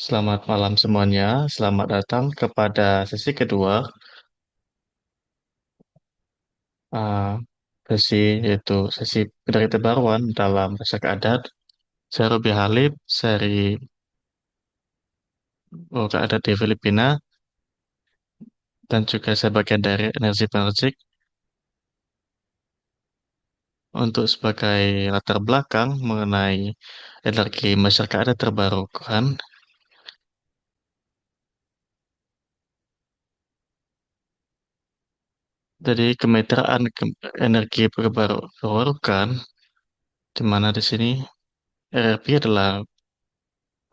Selamat malam semuanya. Selamat datang kepada sesi kedua, uh, sesi yaitu sesi dari terbaruan dalam masyarakat adat. Saya Robi Halib, dari Masyarakat Adat di Filipina, dan juga saya bagian dari Energi Penerjik untuk sebagai latar belakang mengenai energi masyarakat adat terbarukan. Jadi kemitraan energi terbarukan, di mana di sini RRP adalah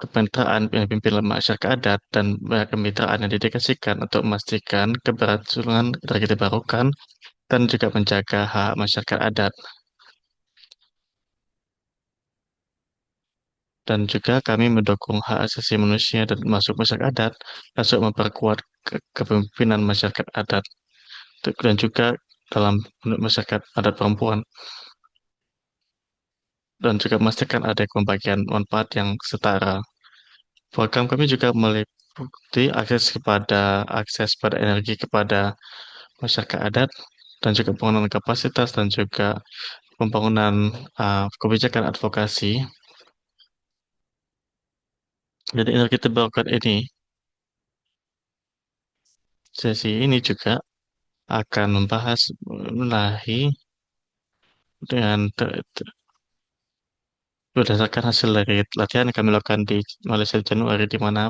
kemitraan pimpinan masyarakat adat dan kemitraan yang didedikasikan untuk memastikan keberlangsungan energi terbarukan dan juga menjaga hak masyarakat adat. Dan juga kami mendukung hak asasi manusia dan masuk masyarakat adat, masuk memperkuat kepemimpinan masyarakat adat, dan juga dalam masyarakat adat perempuan, dan juga memastikan ada pembagian manfaat yang setara. Program kami juga meliputi akses pada energi kepada masyarakat adat dan juga pembangunan kapasitas dan juga pembangunan kebijakan advokasi. Jadi energi terbarukan ini, sesi ini juga akan membahas menahi dengan berdasarkan hasil dari latihan yang kami lakukan di Malaysia di Januari, di mana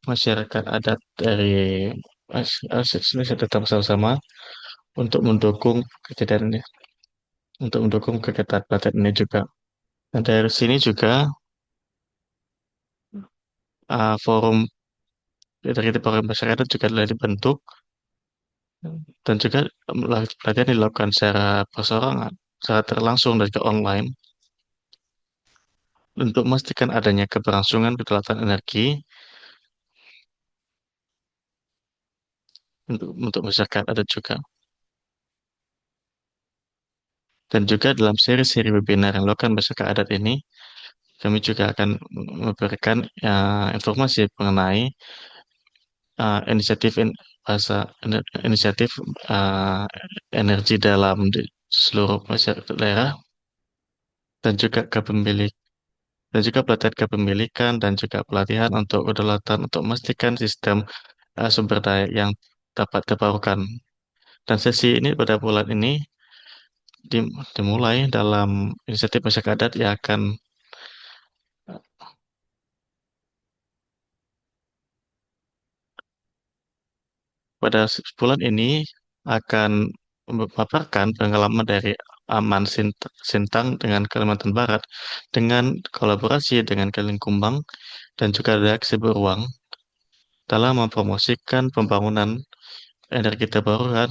masyarakat adat dari Indonesia tetap bersama-sama untuk mendukung kejadian ini, untuk mendukung kegiatan pelatihan ini juga. Dan dari sini juga forum dari forum masyarakat juga telah dibentuk dan juga pelatihan dilakukan secara perseorangan, secara terlangsung dan juga online untuk memastikan adanya keberlangsungan kedaulatan energi untuk masyarakat adat juga. Dan juga dalam seri-seri webinar yang dilakukan masyarakat adat ini, kami juga akan memberikan informasi mengenai inisiatif bahasa inisiatif uh, energi dalam di seluruh masyarakat daerah dan juga dan juga pelatihan kepemilikan dan juga pelatihan untuk kedaulatan untuk memastikan sistem sumber daya yang dapat terbarukan. Dan sesi ini pada bulan ini dimulai dalam inisiatif masyarakat adat yang akan pada bulan ini akan memaparkan pengalaman dari Sintang dengan Kalimantan Barat dengan kolaborasi dengan Kelingkumbang dan juga Reaksi Beruang dalam mempromosikan pembangunan energi terbarukan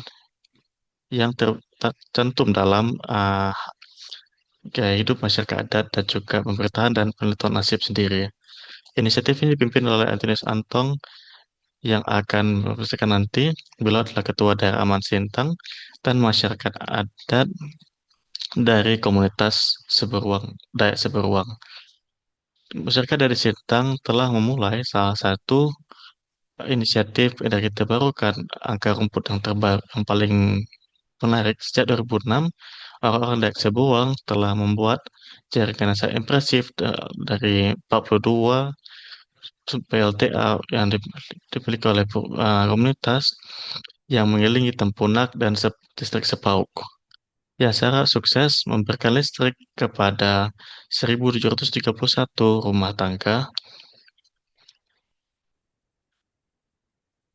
yang tercantum dalam gaya hidup masyarakat adat dan juga pemerintahan dan penentuan nasib sendiri. Inisiatif ini dipimpin oleh Antonius Antong yang akan mempromosikan nanti. Beliau adalah ketua daerah Aman Sintang dan masyarakat adat dari komunitas Seberuang, Dayak Seberuang. Masyarakat dari Sintang telah memulai salah satu inisiatif energi terbarukan angka rumput yang terbaru yang paling menarik. Sejak 2006, orang-orang Dayak Seberuang telah membuat jaringan yang sangat impresif dari 42 PLTA yang dimiliki oleh komunitas yang mengelilingi Tempunak dan distrik Sepauk. Ya, secara sukses memberikan listrik kepada 1.731 rumah tangga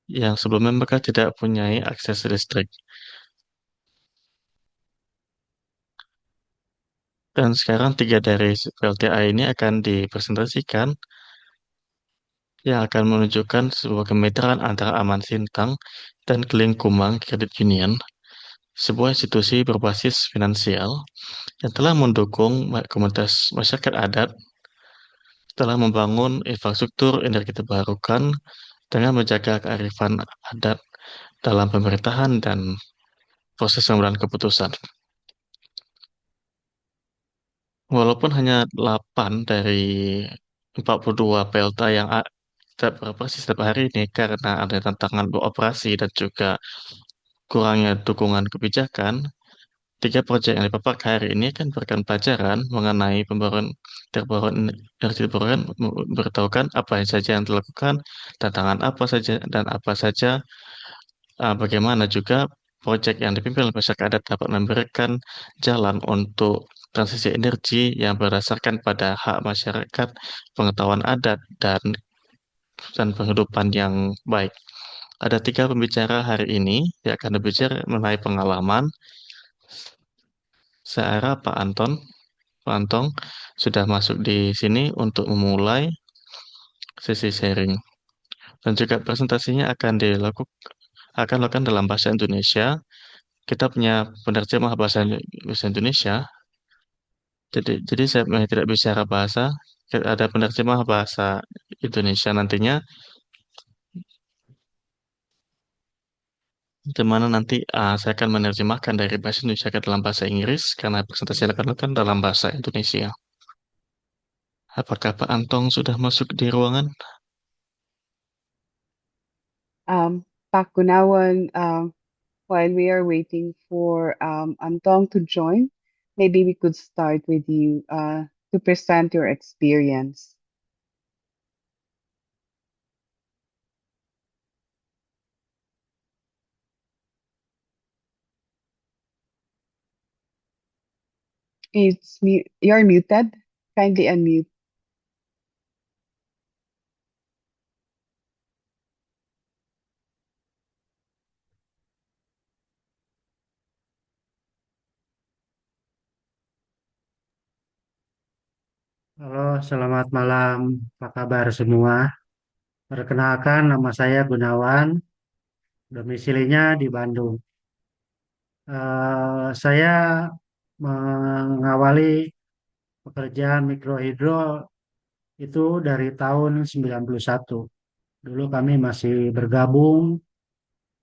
yang sebelumnya mereka tidak punya akses listrik. Dan sekarang tiga dari PLTA ini akan dipresentasikan yang akan menunjukkan sebuah kemitraan antara Aman Sintang dan Keling Kumang Credit Union, sebuah institusi berbasis finansial yang telah mendukung komunitas masyarakat adat telah membangun infrastruktur energi terbarukan dengan menjaga kearifan adat dalam pemerintahan dan proses pengambilan keputusan. Walaupun hanya 8 dari 42 PLTA tidak beroperasi setiap hari ini karena ada tantangan beroperasi dan juga kurangnya dukungan kebijakan. Tiga proyek yang dipaparkan hari ini kan berikan pelajaran mengenai pembaruan terbarukan energi terbarukan, memberitahukan apa yang saja yang dilakukan, tantangan apa saja dan apa saja, bagaimana juga proyek yang dipimpin oleh masyarakat adat dapat memberikan jalan untuk transisi energi yang berdasarkan pada hak masyarakat, pengetahuan adat dan penghidupan yang baik. Ada tiga pembicara hari ini yang akan berbicara mengenai pengalaman. Saya Pak Anton. Pak Antong sudah masuk di sini untuk memulai sesi sharing. Dan juga presentasinya akan dilakukan dalam bahasa Indonesia. Kita punya penerjemah bahasa Indonesia. Jadi saya tidak bicara bahasa, ada penerjemah bahasa Indonesia nantinya, di mana nanti saya akan menerjemahkan dari bahasa Indonesia ke dalam bahasa Inggris karena presentasi akan dilakukan dalam bahasa Indonesia. Apakah Pak Antong sudah masuk di ruangan? Pak Gunawan, while we are waiting for Antong to join, maybe we could start with you to present your experience. You're muted. Kindly unmute. Halo, selamat malam. Apa kabar semua? Perkenalkan, nama saya Gunawan, domisilinya di Bandung. Saya mengawali pekerjaan mikrohidro itu dari tahun 91. Dulu kami masih bergabung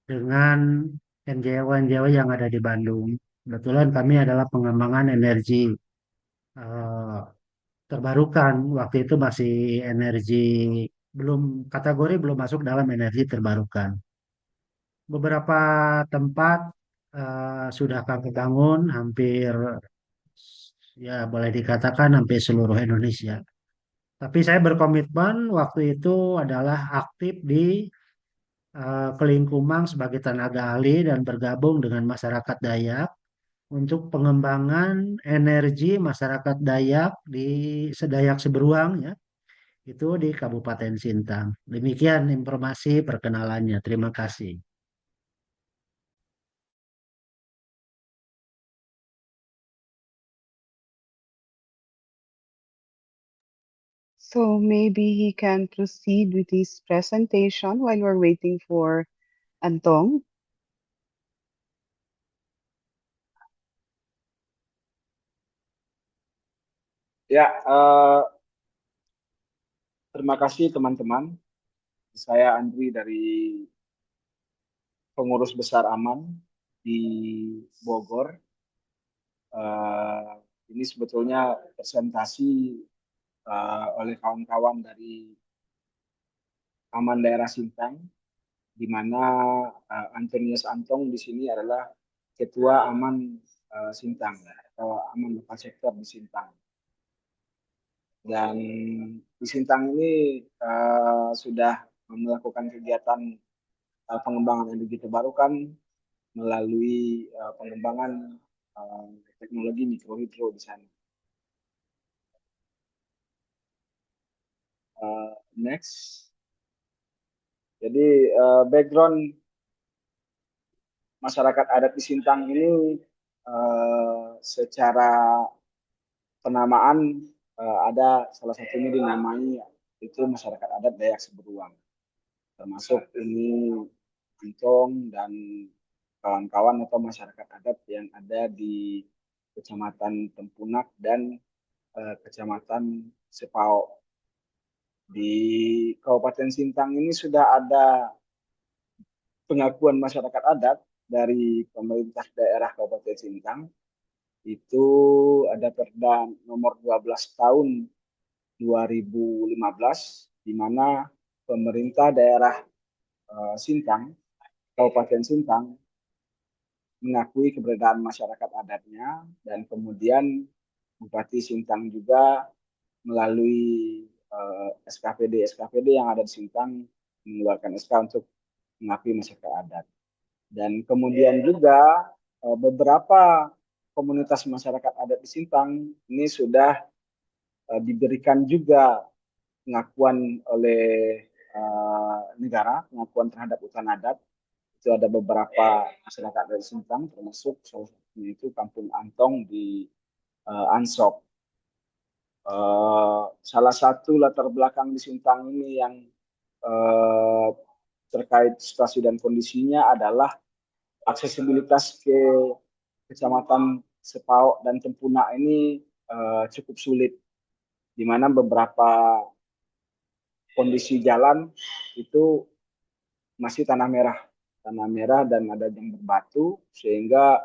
dengan NGO-NGO yang ada di Bandung. Kebetulan kami adalah pengembangan energi eh, terbarukan. Waktu itu masih energi belum kategori belum masuk dalam energi terbarukan. Beberapa tempat sudah kami bangun hampir ya boleh dikatakan hampir seluruh Indonesia. Tapi saya berkomitmen waktu itu adalah aktif di Kelingkumang sebagai tenaga ahli dan bergabung dengan masyarakat Dayak untuk pengembangan energi masyarakat Dayak di Sedayak Seberuang ya, itu di Kabupaten Sintang. Demikian informasi perkenalannya. Terima kasih. So maybe he can proceed with his presentation while we're waiting for Antong. Ya, terima kasih teman-teman. Saya Andri dari Pengurus Besar Aman di Bogor. Eh, ini sebetulnya presentasi oleh kawan-kawan dari Aman Daerah Sintang, di mana Antonius Antong di sini adalah Ketua Aman Sintang atau Aman Lokal Sektor di Sintang. Dan di Sintang ini sudah melakukan kegiatan pengembangan energi terbarukan melalui pengembangan teknologi mikrohidro di sana. Next. Jadi background masyarakat adat di Sintang ini secara penamaan ada salah satunya dinamai itu masyarakat adat Dayak Seberuang. Termasuk ini Antong dan kawan-kawan atau masyarakat adat yang ada di Kecamatan Tempunak dan Kecamatan Sepau. Di Kabupaten Sintang ini sudah ada pengakuan masyarakat adat dari pemerintah daerah Kabupaten Sintang. Itu ada Perda nomor 12 tahun 2015, di mana pemerintah daerah Sintang, Kabupaten Sintang, mengakui keberadaan masyarakat adatnya, dan kemudian Bupati Sintang juga melalui SKPD yang ada di Sintang mengeluarkan SK untuk mengakui masyarakat adat. Dan kemudian juga beberapa komunitas masyarakat adat di Sintang ini sudah diberikan juga pengakuan oleh negara, pengakuan terhadap hutan adat. Itu ada beberapa masyarakat dari Sintang, termasuk salah satunya itu Kampung Antong di Ansop. Salah satu latar belakang di Sintang ini yang terkait situasi dan kondisinya adalah aksesibilitas ke Kecamatan Sepaok dan Tempuna ini cukup sulit, di mana beberapa kondisi jalan itu masih tanah merah dan ada yang berbatu, sehingga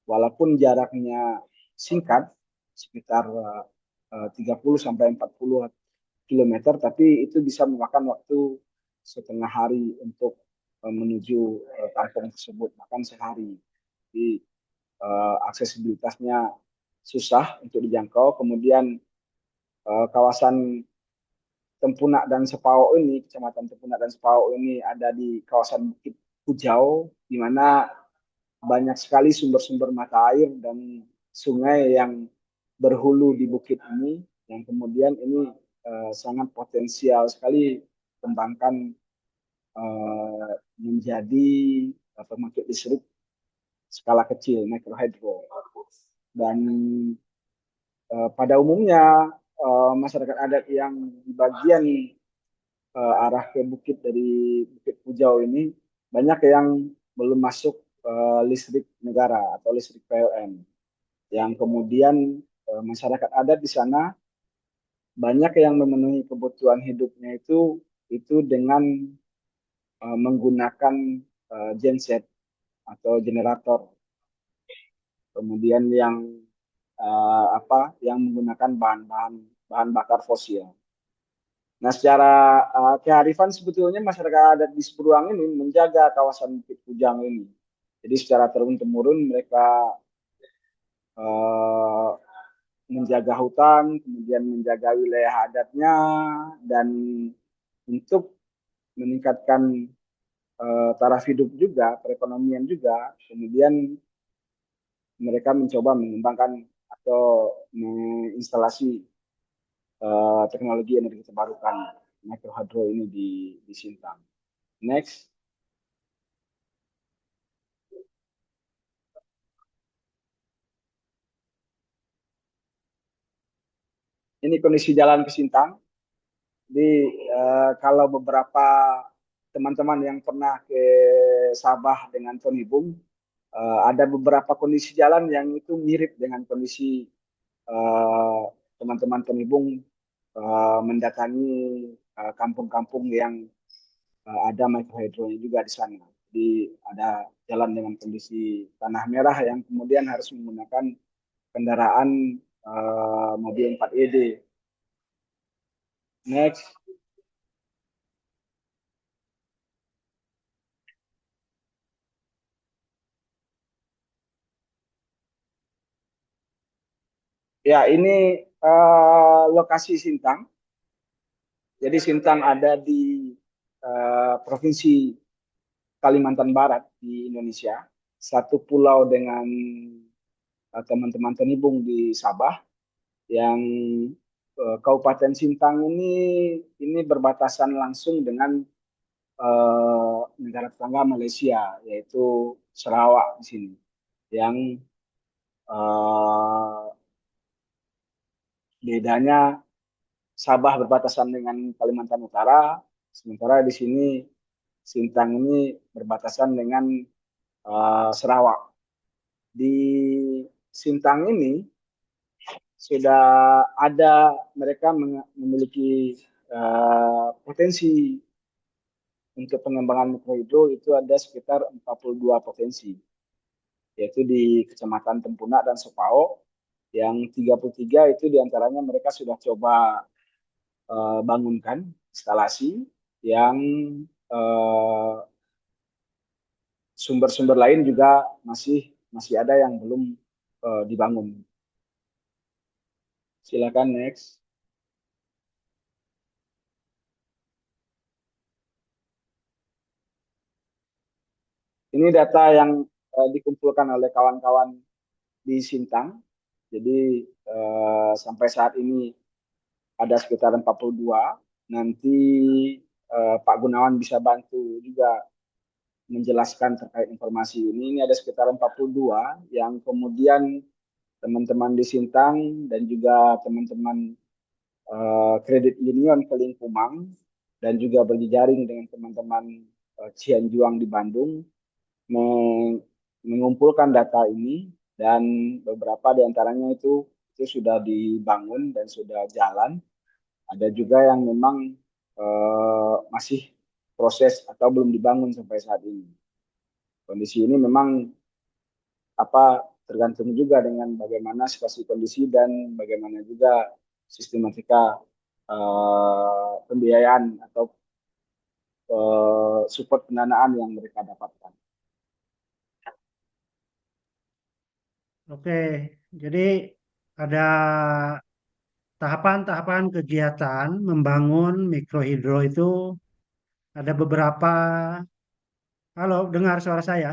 walaupun jaraknya singkat sekitar 30 sampai 40 kilometer, tapi itu bisa memakan waktu setengah hari untuk menuju kampung tersebut, bahkan sehari. Jadi aksesibilitasnya susah untuk dijangkau. Kemudian kawasan Tempunak dan Sepaok ini, Kecamatan Tempunak dan Sepaok ini ada di kawasan Bukit Hujau, di mana banyak sekali sumber-sumber mata air dan sungai yang berhulu di bukit ini, yang kemudian ini sangat potensial sekali kembangkan menjadi pembangkit listrik skala kecil, mikrohidro. Dan pada umumnya masyarakat adat yang di bagian arah ke bukit dari Bukit Hujau ini banyak yang belum masuk listrik negara atau listrik PLN, yang kemudian masyarakat adat di sana banyak yang memenuhi kebutuhan hidupnya itu dengan menggunakan genset atau generator, kemudian yang menggunakan bahan bakar fosil. Nah, secara kearifan sebetulnya masyarakat adat di Seberuang ini menjaga kawasan Bukit Pujang ini. Jadi secara turun-temurun mereka menjaga hutan, kemudian menjaga wilayah adatnya, dan untuk meningkatkan taraf hidup juga, perekonomian juga. Kemudian mereka mencoba mengembangkan atau menginstalasi teknologi energi terbarukan mikrohidro ini di Sintang. Next. Ini kondisi jalan ke Sintang. Jadi kalau beberapa teman-teman yang pernah ke Sabah dengan Tonibung, ada beberapa kondisi jalan yang itu mirip dengan kondisi teman-teman Tonibung mendatangi kampung-kampung yang ada mikrohidronya juga di sana. Jadi ada jalan dengan kondisi tanah merah yang kemudian harus menggunakan kendaraan mobil 4ED. Next. Ya, ini lokasi Sintang. Jadi Sintang ada di Provinsi Kalimantan Barat di Indonesia. Satu pulau dengan teman-teman Tonibung di Sabah, yang Kabupaten Sintang ini berbatasan langsung dengan negara tetangga Malaysia, yaitu Sarawak di sini, yang bedanya Sabah berbatasan dengan Kalimantan Utara, sementara di sini Sintang ini berbatasan dengan Sarawak. Di Sintang ini sudah ada, mereka memiliki potensi untuk pengembangan mikrohidro itu ada sekitar 42 potensi, yaitu di Kecamatan Tempunak dan Sepaok, yang 33 itu diantaranya mereka sudah coba bangunkan instalasi, yang eh, sumber-sumber lain juga masih masih ada yang belum dibangun. Silakan next. Ini data yang dikumpulkan oleh kawan-kawan di Sintang. Jadi sampai saat ini ada sekitar 42. Nanti Pak Gunawan bisa bantu juga menjelaskan terkait informasi ini. Ini ada sekitar 42 yang kemudian teman-teman di Sintang dan juga teman-teman kredit union Kelingkumang dan juga berjejaring dengan teman-teman Cianjuang di Bandung mengumpulkan data ini dan beberapa di antaranya itu sudah dibangun dan sudah jalan. Ada juga yang memang masih proses atau belum dibangun sampai saat ini. Kondisi ini memang tergantung juga dengan bagaimana situasi kondisi dan bagaimana juga sistematika pembiayaan atau support pendanaan yang mereka dapatkan. Oke, jadi ada tahapan-tahapan kegiatan membangun mikrohidro itu ada beberapa. Halo, dengar suara saya?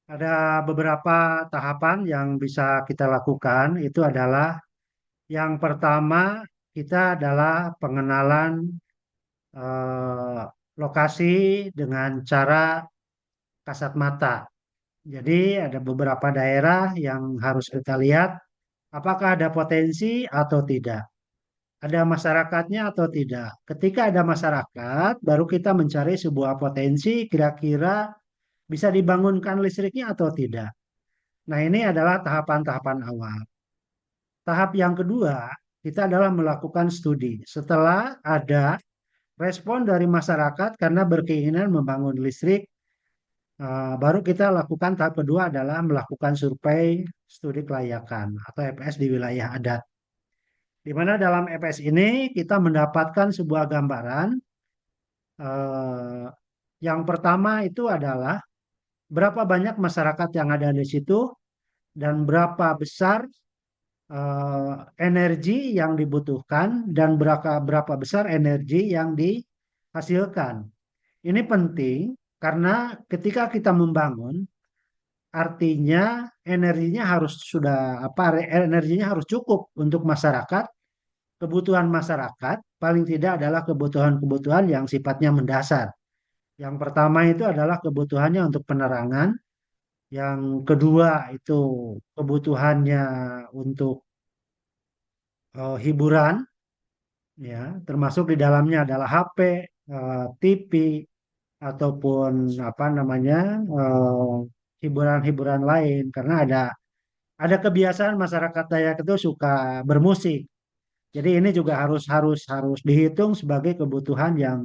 Ada beberapa tahapan yang bisa kita lakukan. Itu adalah yang pertama kita adalah pengenalan eh, lokasi dengan cara kasat mata. Jadi ada beberapa daerah yang harus kita lihat apakah ada potensi atau tidak. Ada masyarakatnya atau tidak. Ketika ada masyarakat, baru kita mencari sebuah potensi kira-kira bisa dibangunkan listriknya atau tidak. Nah, ini adalah tahapan-tahapan awal. Tahap yang kedua, kita adalah melakukan studi. Setelah ada respon dari masyarakat karena berkeinginan membangun listrik, baru kita lakukan tahap kedua adalah melakukan survei studi kelayakan atau EPS di wilayah adat. Di mana dalam EPS ini kita mendapatkan sebuah gambaran. eh, yang pertama itu adalah berapa banyak masyarakat yang ada di situ dan berapa besar eh, energi yang dibutuhkan dan berapa besar energi yang dihasilkan. Ini penting karena ketika kita membangun, artinya energinya harus sudah apa energinya harus cukup untuk masyarakat. Kebutuhan masyarakat paling tidak adalah kebutuhan-kebutuhan yang sifatnya mendasar. Yang pertama itu adalah kebutuhannya untuk penerangan, yang kedua itu kebutuhannya untuk hiburan, ya, termasuk di dalamnya adalah HP, TV, ataupun apa namanya hiburan-hiburan lain. Karena ada kebiasaan masyarakat Dayak itu suka bermusik. Jadi ini juga harus harus harus dihitung sebagai kebutuhan yang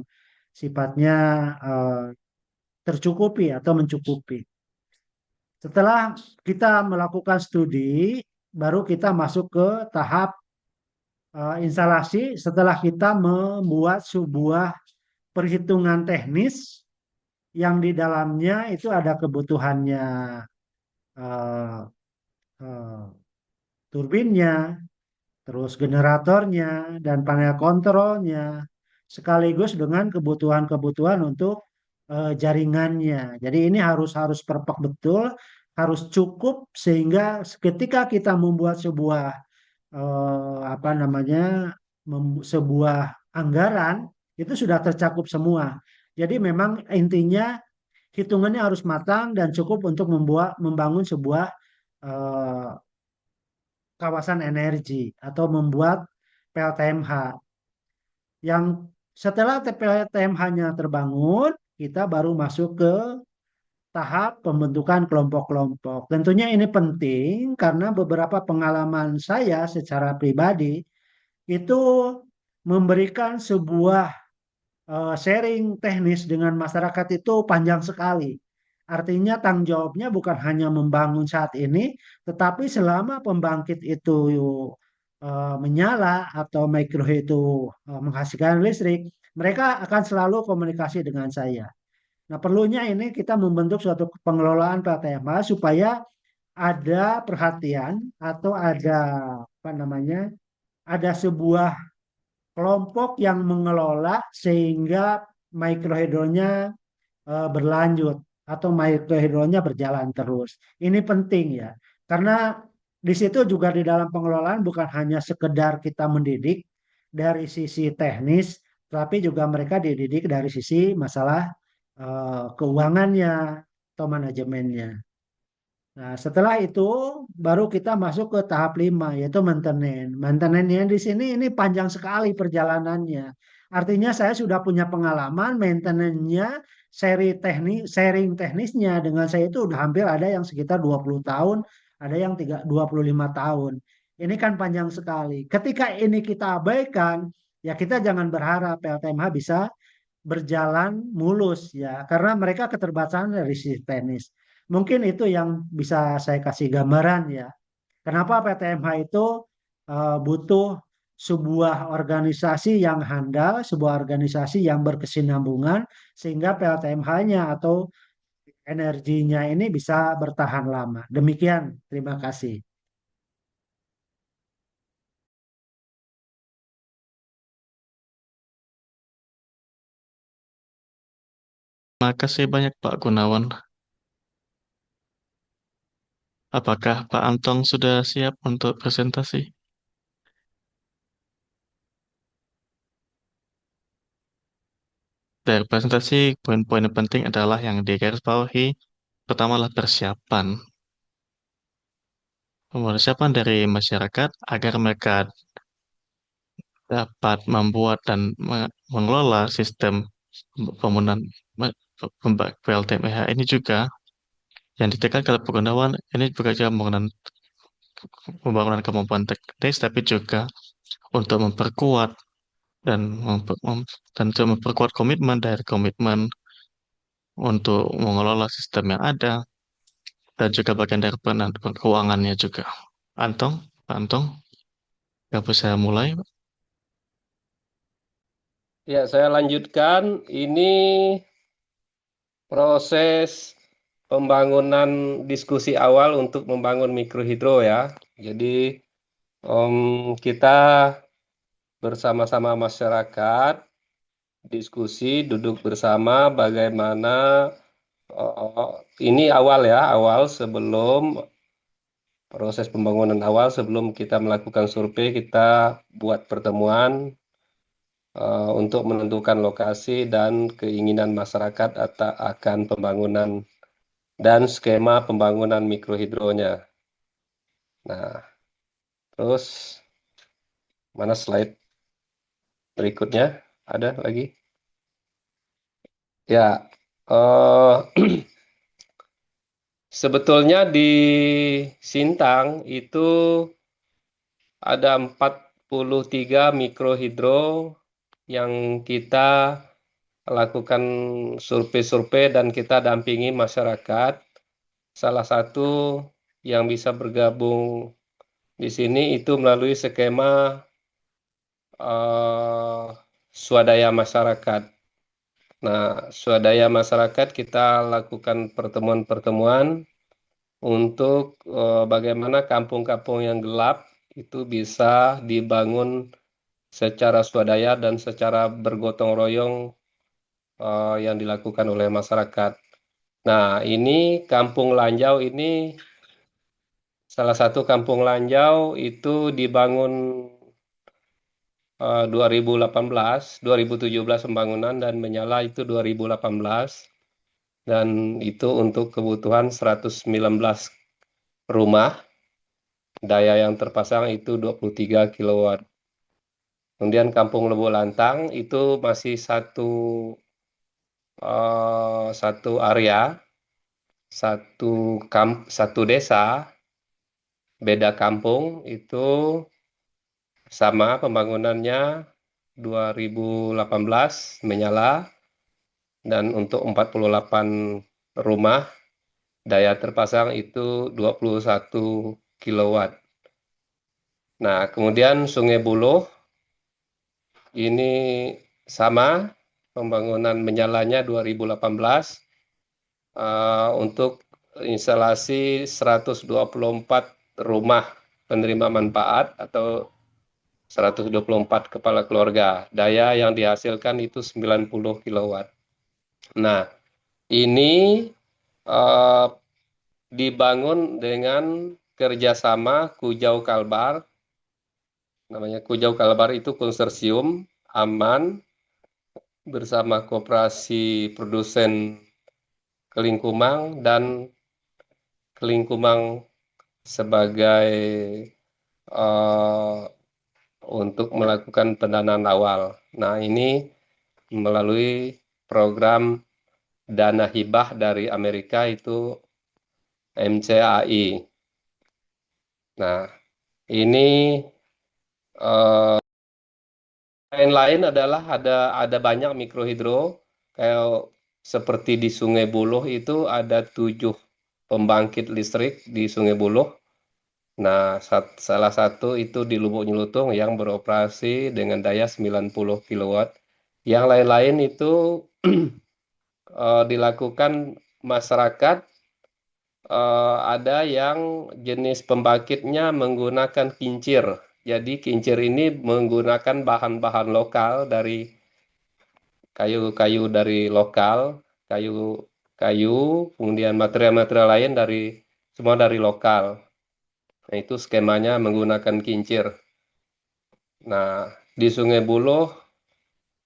sifatnya eh, tercukupi atau mencukupi. Setelah kita melakukan studi, baru kita masuk ke tahap instalasi setelah kita membuat sebuah perhitungan teknis yang di dalamnya itu ada kebutuhannya eh, eh, turbinnya, terus generatornya, dan panel kontrolnya, sekaligus dengan kebutuhan-kebutuhan untuk jaringannya. Jadi ini harus harus perfect betul, harus cukup sehingga ketika kita membuat sebuah apa namanya sebuah anggaran itu sudah tercakup semua. Jadi memang intinya hitungannya harus matang dan cukup untuk membangun sebuah eh, kawasan energi atau membuat PLTMH. Yang setelah PLTMH-nya terbangun, kita baru masuk ke tahap pembentukan kelompok-kelompok. Tentunya ini penting karena beberapa pengalaman saya secara pribadi itu memberikan sebuah sharing teknis dengan masyarakat itu panjang sekali. Artinya tanggung jawabnya bukan hanya membangun saat ini, tetapi selama pembangkit itu menyala atau mikro itu menghasilkan listrik, mereka akan selalu komunikasi dengan saya. Nah, perlunya ini kita membentuk suatu pengelolaan PLTMH supaya ada perhatian atau ada apa namanya, ada sebuah kelompok yang mengelola sehingga mikrohidronya berlanjut atau mikrohidronya berjalan terus. Ini penting ya, karena di situ juga di dalam pengelolaan bukan hanya sekedar kita mendidik dari sisi teknis, tapi juga mereka dididik dari sisi masalah keuangannya atau manajemennya. Nah, setelah itu baru kita masuk ke tahap 5 yaitu maintenance. Maintenance-nya di sini ini panjang sekali perjalanannya. Artinya saya sudah punya pengalaman maintenance-nya, sharing teknisnya dengan saya itu udah hampir ada yang sekitar 20 tahun, ada yang 25 tahun. Ini kan panjang sekali. Ketika ini kita abaikan, ya kita jangan berharap PLTMH bisa berjalan mulus ya, karena mereka keterbatasan dari sisi teknis. Mungkin itu yang bisa saya kasih gambaran ya. Kenapa PTMH itu butuh sebuah organisasi yang handal, sebuah organisasi yang berkesinambungan, sehingga PLTMH-nya atau energinya ini bisa bertahan lama. Demikian, terima kasih. Makasih banyak Pak Gunawan. Apakah Pak Antong sudah siap untuk presentasi? Dari presentasi, poin-poin yang penting adalah yang digarisbawahi. Pertama adalah persiapan. Persiapan dari masyarakat agar mereka dapat membuat dan mengelola sistem pembangunan PLTMH ini juga yang ditekankan oleh Pak Gunawan, ini bukan saja pembangunan kemampuan teknis, tapi juga untuk memperkuat dan untuk memperkuat komitmen dari komitmen untuk mengelola sistem yang ada dan juga bagian dari keuangannya juga. Antong, Pak Antong, nggak bisa mulai. Ya, saya lanjutkan. Ini proses pembangunan diskusi awal untuk membangun mikrohidro ya. Jadi kita bersama-sama masyarakat diskusi, duduk bersama bagaimana ini awal ya, awal sebelum proses pembangunan awal, sebelum kita melakukan survei, kita buat pertemuan untuk menentukan lokasi dan keinginan masyarakat akan pembangunan dan skema pembangunan mikrohidronya. Nah, terus mana slide berikutnya? Ada lagi? Ya, sebetulnya di Sintang itu ada 43 mikrohidro yang kita lakukan survei-survei dan kita dampingi masyarakat. Salah satu yang bisa bergabung di sini itu melalui skema swadaya masyarakat. Nah, swadaya masyarakat kita lakukan pertemuan-pertemuan untuk bagaimana kampung-kampung yang gelap itu bisa dibangun secara swadaya dan secara bergotong royong yang dilakukan oleh masyarakat. Nah, ini Kampung Lanjau ini salah satu kampung Lanjau itu dibangun 2018, 2017 pembangunan dan menyala itu 2018. Dan itu untuk kebutuhan 119 rumah. Daya yang terpasang itu 23 kW. Kemudian Kampung Lebo Lantang itu masih satu area, satu desa, beda kampung itu sama pembangunannya 2018 menyala dan untuk 48 rumah daya terpasang itu 21 kW. Nah, kemudian Sungai Buloh ini sama, pembangunan menyalanya 2018 untuk instalasi 124 rumah penerima manfaat atau 124 kepala keluarga. Daya yang dihasilkan itu 90 kW. Nah, ini dibangun dengan kerjasama Kujau Kalbar. Namanya Kujau Kalbar itu konsorsium aman bersama Koperasi Produsen Kelingkumang dan Kelingkumang sebagai untuk melakukan pendanaan awal. Nah, ini melalui program dana hibah dari Amerika itu MCAI. Nah, ini lain-lain adalah ada banyak mikrohidro kayak seperti di Sungai Buloh itu ada 7 pembangkit listrik di Sungai Buloh. Nah, salah satu itu di Lubuk Nyulutung yang beroperasi dengan daya 90 kW. Yang lain-lain itu dilakukan masyarakat, ada yang jenis pembangkitnya menggunakan kincir. Jadi kincir ini menggunakan bahan-bahan lokal dari kayu-kayu dari lokal, kayu, kemudian material-material lain semua dari lokal. Nah, itu skemanya menggunakan kincir. Nah, di Sungai Buloh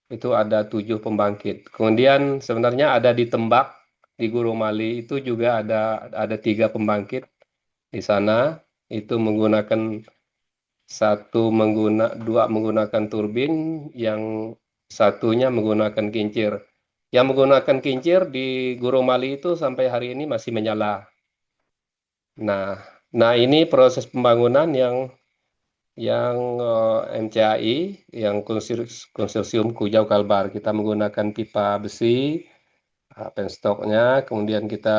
itu ada 7 pembangkit. Kemudian sebenarnya ada di Tembak, di Gurumali itu juga ada 3 pembangkit di sana. Itu menggunakan dua menggunakan turbin, yang satunya menggunakan kincir. Yang menggunakan kincir di Gurumali itu sampai hari ini masih menyala. Nah ini proses pembangunan yang MCAI, yang konsorsium Kujau Kalbar. Kita menggunakan pipa besi, penstoknya, kemudian kita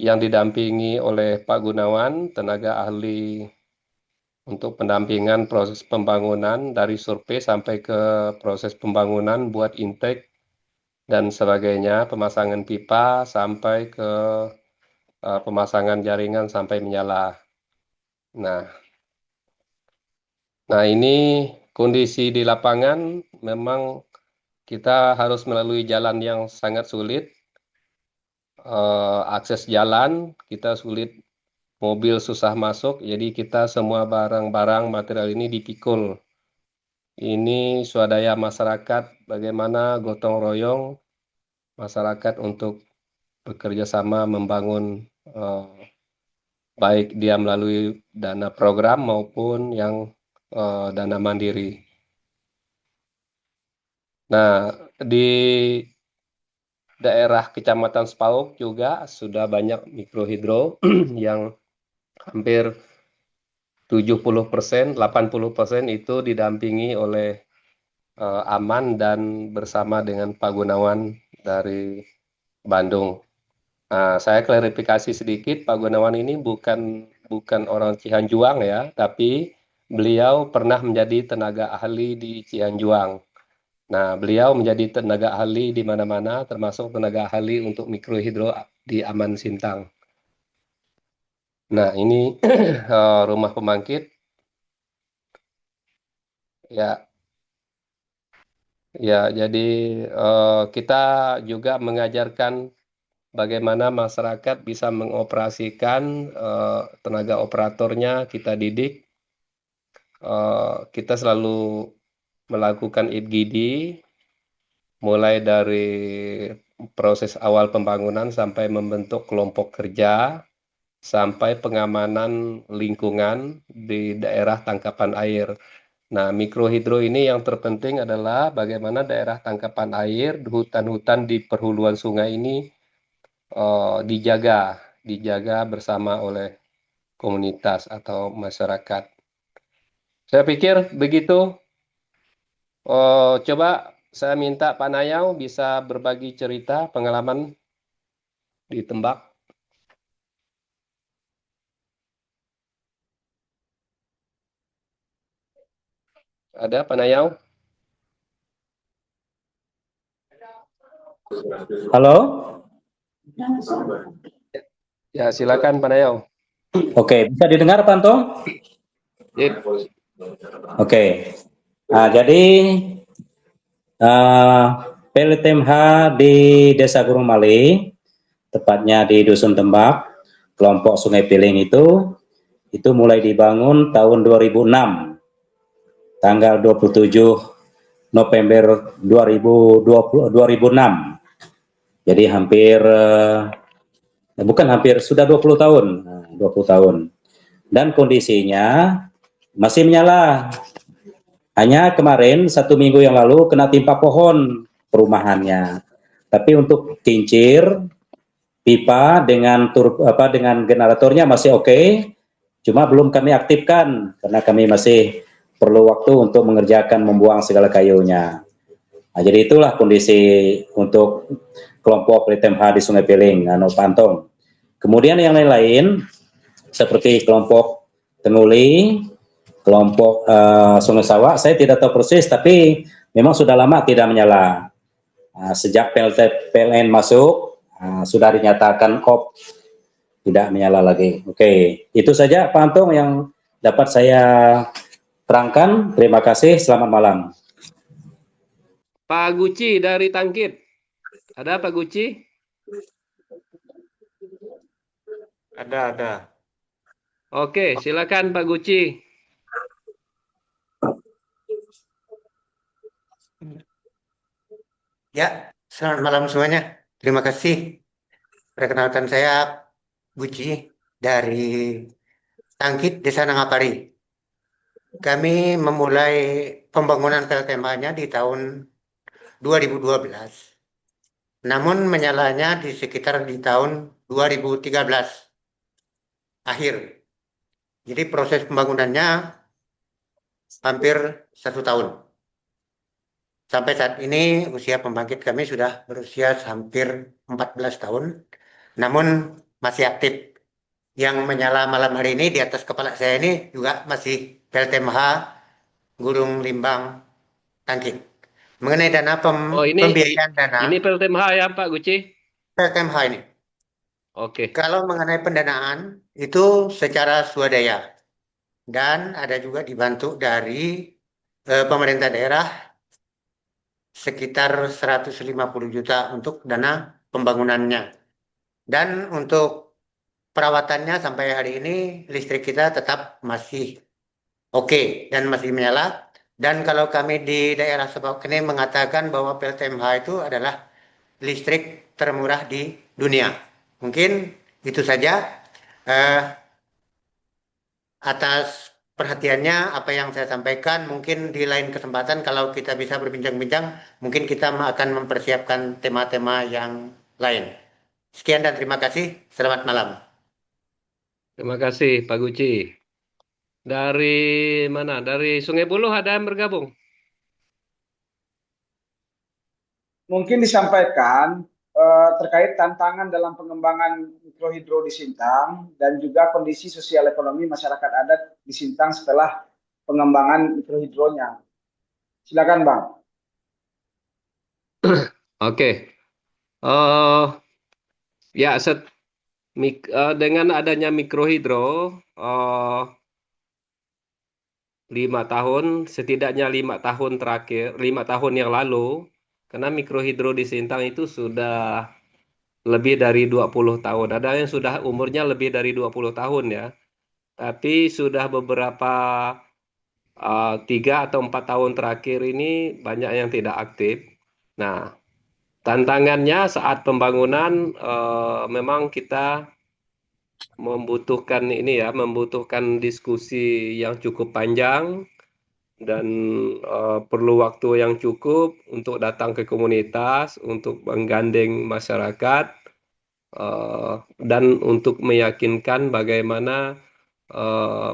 yang didampingi oleh Pak Gunawan, tenaga ahli untuk pendampingan proses pembangunan dari survei sampai ke proses pembangunan buat intake dan sebagainya, pemasangan pipa sampai ke pemasangan jaringan sampai menyala. Nah ini kondisi di lapangan memang kita harus melalui jalan yang sangat sulit. Akses jalan kita sulit, mobil susah masuk, jadi kita semua barang-barang material ini dipikul. Ini swadaya masyarakat, bagaimana gotong royong masyarakat untuk bekerja sama membangun, baik dia melalui dana program maupun yang dana mandiri. Nah, di daerah Kecamatan Sepauk juga sudah banyak mikrohidro yang hampir 70%, 80% itu didampingi oleh Aman dan bersama dengan Pak Gunawan dari Bandung. Nah, saya klarifikasi sedikit, Pak Gunawan ini bukan orang Cihanjuang ya, tapi beliau pernah menjadi tenaga ahli di Cihanjuang. Nah, beliau menjadi tenaga ahli di mana-mana, termasuk tenaga ahli untuk mikrohidro di Aman Sintang. Nah, ini rumah pembangkit. Ya, jadi kita juga mengajarkan bagaimana masyarakat bisa mengoperasikan tenaga operatornya, kita didik. Kita selalu melakukan IPGD, mulai dari proses awal pembangunan sampai membentuk kelompok kerja, sampai pengamanan lingkungan di daerah tangkapan air. Nah, mikrohidro ini yang terpenting adalah bagaimana daerah tangkapan air, hutan-hutan di perhuluan sungai ini dijaga bersama oleh komunitas atau masyarakat. Saya pikir begitu. Coba saya minta Pak Nayau bisa berbagi cerita pengalaman di Tembak. Ada Panayau? Halo? Ya, silakan Panayau. Oke, bisa didengar Pak Antong? Ya, Oke. Nah, jadi PLTMH di Desa Gunung Mali, tepatnya di Dusun Tembak, kelompok Sungai Piling itu mulai dibangun tahun 2006, tanggal 27 November 2006. Jadi sudah 20 tahun. Nah, 20 tahun. Dan kondisinya masih menyala. Hanya kemarin 1 minggu yang lalu kena timpa pohon perumahannya. Tapi untuk kincir pipa dengan generatornya masih oke. Cuma belum kami aktifkan karena kami masih perlu waktu untuk membuang segala kayunya. Nah, jadi itulah kondisi untuk kelompok PLTMH di Sungai Piling, Pantong. Kemudian yang lain-lain seperti kelompok Tenuli, kelompok Sungai Sawah, saya tidak tahu persis, tapi memang sudah lama tidak menyala. Sejak PLN masuk, sudah dinyatakan off, tidak menyala lagi. Oke, itu saja Pak Antong yang dapat saya terangkan. Terima kasih, selamat malam. Pak Guci dari Tangkit. Ada Pak Guci? Ada. Oke, silakan Pak Guci. Ya, selamat malam semuanya. Terima kasih. Perkenalkan saya Guci dari Tangkit, Desa Nangapari. Kami memulai pembangunan PLTMH-nya di tahun 2012. Namun menyalanya di sekitar di tahun 2013 akhir. Jadi proses pembangunannya hampir 1 tahun. Sampai saat ini usia pembangkit kami sudah berusia hampir 14 tahun, namun masih aktif. Yang menyala malam hari ini di atas kepala saya ini juga masih PLTMH Gunung Limbang Tangkit. Mengenai dana Oh, pembiayaan dana ini PLTMH ya Pak Guci? PLTMH ini, Oke. kalau mengenai pendanaan itu secara swadaya dan ada juga dibantu dari pemerintah daerah sekitar 150 juta untuk dana pembangunannya. Dan untuk perawatannya sampai hari ini listrik kita tetap masih oke dan masih menyala. Dan kalau kami di daerah Sabak ini mengatakan bahwa PLTMH itu adalah listrik termurah di dunia. Mungkin itu saja atas perhatiannya apa yang saya sampaikan. Mungkin di lain kesempatan kalau kita bisa berbincang-bincang, mungkin kita akan mempersiapkan tema-tema yang lain. Sekian dan terima kasih. Selamat malam. Terima kasih Pak Guci. Dari mana? Dari Sungai Buloh ada yang bergabung? Mungkin disampaikan terkait tantangan dalam pengembangan mikrohidro di Sintang dan juga kondisi sosial ekonomi masyarakat adat di Sintang setelah pengembangan mikrohidronya. Silakan Bang. Oke. Ya, dengan adanya mikrohidro, 5 tahun, setidaknya 5 tahun terakhir, 5 tahun yang lalu, karena mikrohidro di Sintang itu sudah lebih dari 20 tahun. Ada yang sudah umurnya lebih dari 20 tahun ya. Tapi sudah beberapa 3 atau 4 tahun terakhir ini banyak yang tidak aktif. Nah, tantangannya saat pembangunan memang kita membutuhkan diskusi yang cukup panjang dan perlu waktu yang cukup untuk datang ke komunitas, untuk menggandeng masyarakat, dan untuk meyakinkan bagaimana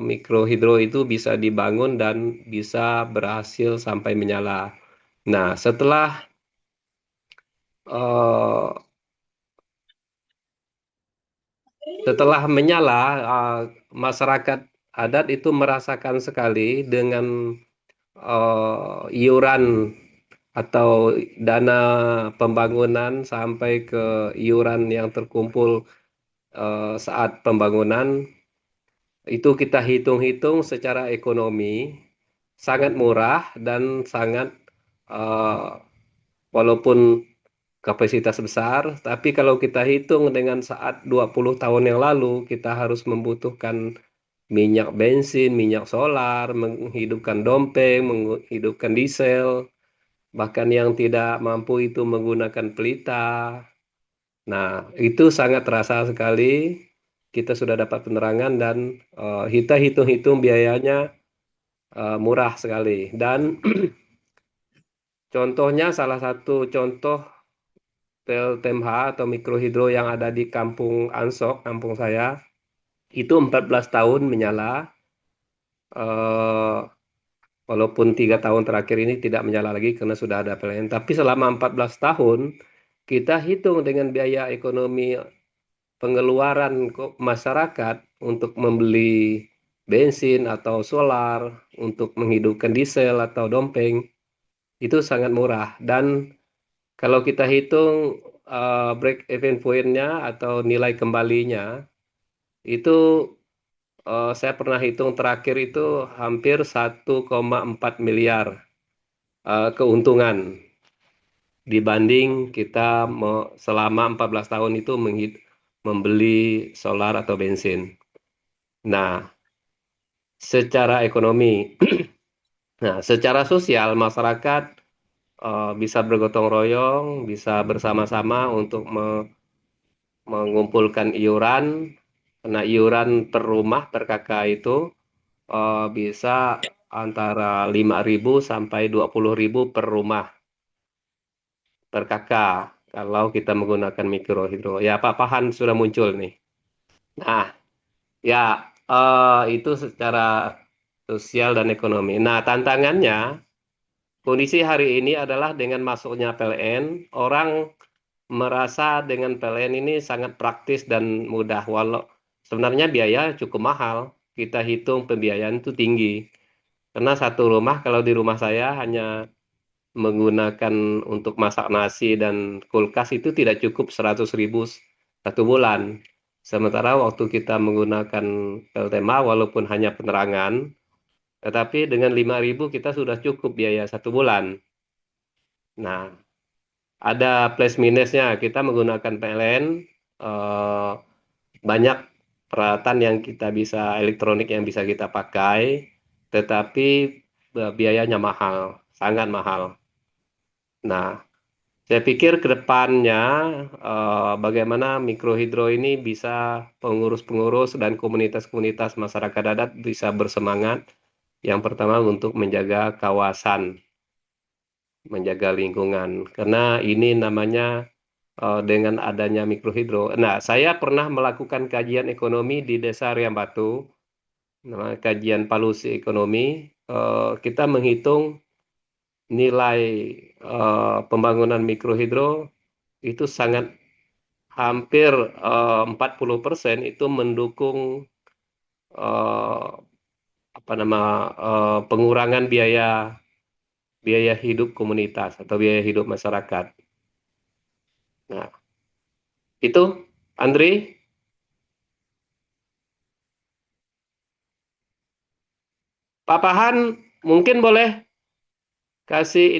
mikrohidro itu bisa dibangun dan bisa berhasil sampai menyala. Nah, setelah menyala, masyarakat adat itu merasakan sekali dengan iuran atau dana pembangunan sampai ke iuran yang terkumpul saat pembangunan, itu kita hitung-hitung secara ekonomi sangat murah dan sangat walaupun kapasitas besar, tapi kalau kita hitung dengan saat 20 tahun yang lalu, kita harus membutuhkan minyak bensin, minyak solar, menghidupkan dompeng, menghidupkan diesel, bahkan yang tidak mampu itu menggunakan pelita. Nah, itu sangat terasa sekali. Kita sudah dapat penerangan dan kita hitung-hitung biayanya murah sekali. Dan contohnya, salah satu contoh PLTMH atau mikrohidro yang ada di Kampung Ansok, kampung saya, itu 14 tahun menyala. Walaupun 3 tahun terakhir ini tidak menyala lagi karena sudah ada PLN. Tapi selama 14 tahun, kita hitung dengan biaya ekonomi pengeluaran masyarakat untuk membeli bensin atau solar, untuk menghidupkan diesel atau dompeng, itu sangat murah. Dan kalau kita hitung break even point-nya atau nilai kembalinya, itu saya pernah hitung terakhir itu hampir 1,4 miliar keuntungan dibanding kita selama 14 tahun itu membeli solar atau bensin. Nah, secara ekonomi, nah secara sosial masyarakat bisa bergotong royong, bisa bersama-sama untuk mengumpulkan iuran. Karena iuran per rumah per kakak itu bisa antara 5.000 sampai 20.000 per rumah per kakak kalau kita menggunakan mikrohidro. Ya, Pak Pahan sudah muncul nih. Nah, ya itu secara sosial dan ekonomi. Nah, tantangannya kondisi hari ini adalah dengan masuknya PLN, orang merasa dengan PLN ini sangat praktis dan mudah. Walau sebenarnya biaya cukup mahal, kita hitung pembiayaan itu tinggi. Karena satu rumah, kalau di rumah saya hanya menggunakan untuk masak nasi dan kulkas itu tidak cukup 100.000 satu bulan. Sementara waktu kita menggunakan PLTMA walaupun hanya penerangan, tetapi dengan 5.000 kita sudah cukup biaya satu bulan. Nah, ada plus minusnya, kita menggunakan PLN, banyak peralatan yang kita bisa, elektronik yang bisa kita pakai, tetapi biayanya mahal, sangat mahal. Nah, saya pikir ke depannya bagaimana mikrohidro ini bisa pengurus-pengurus dan komunitas-komunitas masyarakat adat bisa bersemangat. Yang pertama untuk menjaga kawasan, menjaga lingkungan. Karena ini namanya dengan adanya mikrohidro. Nah, saya pernah melakukan kajian ekonomi di Desa Riam Batu, namanya kajian palusi ekonomi. Kita menghitung nilai pembangunan mikrohidro itu sangat hampir 40% itu mendukung pengurangan biaya hidup komunitas atau biaya hidup masyarakat. Nah, itu Andri. Pak Pahan mungkin boleh kasih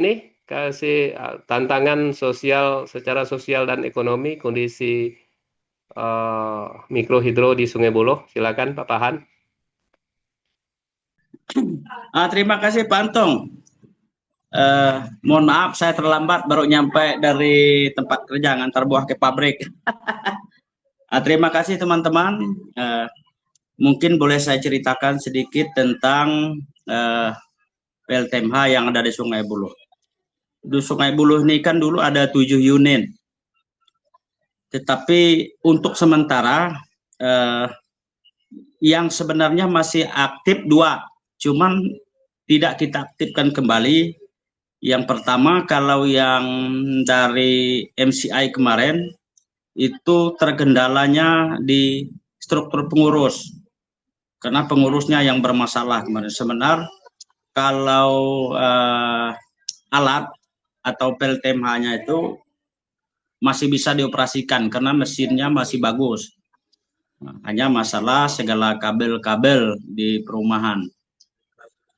tantangan sosial, secara sosial dan ekonomi kondisi mikrohidro di Sungai Buloh. Silakan Pak Pahan. Terima kasih Pak Antong. Mohon maaf saya terlambat, baru nyampe dari tempat kerja ngantar buah ke pabrik. Terima kasih teman-teman. Mungkin boleh saya ceritakan sedikit tentang PLTMH yang ada di Sungai Buloh. Di Sungai Buloh ini kan dulu ada 7 unit. Tetapi untuk sementara yang sebenarnya masih aktif 2, cuman tidak kita aktifkan kembali. Yang pertama, kalau yang dari MCI kemarin itu terkendalanya di struktur pengurus, karena pengurusnya yang bermasalah kemarin. Sebenarnya kalau alat atau PLTMH-nya itu masih bisa dioperasikan karena mesinnya masih bagus. Hanya masalah segala kabel-kabel di perumahan.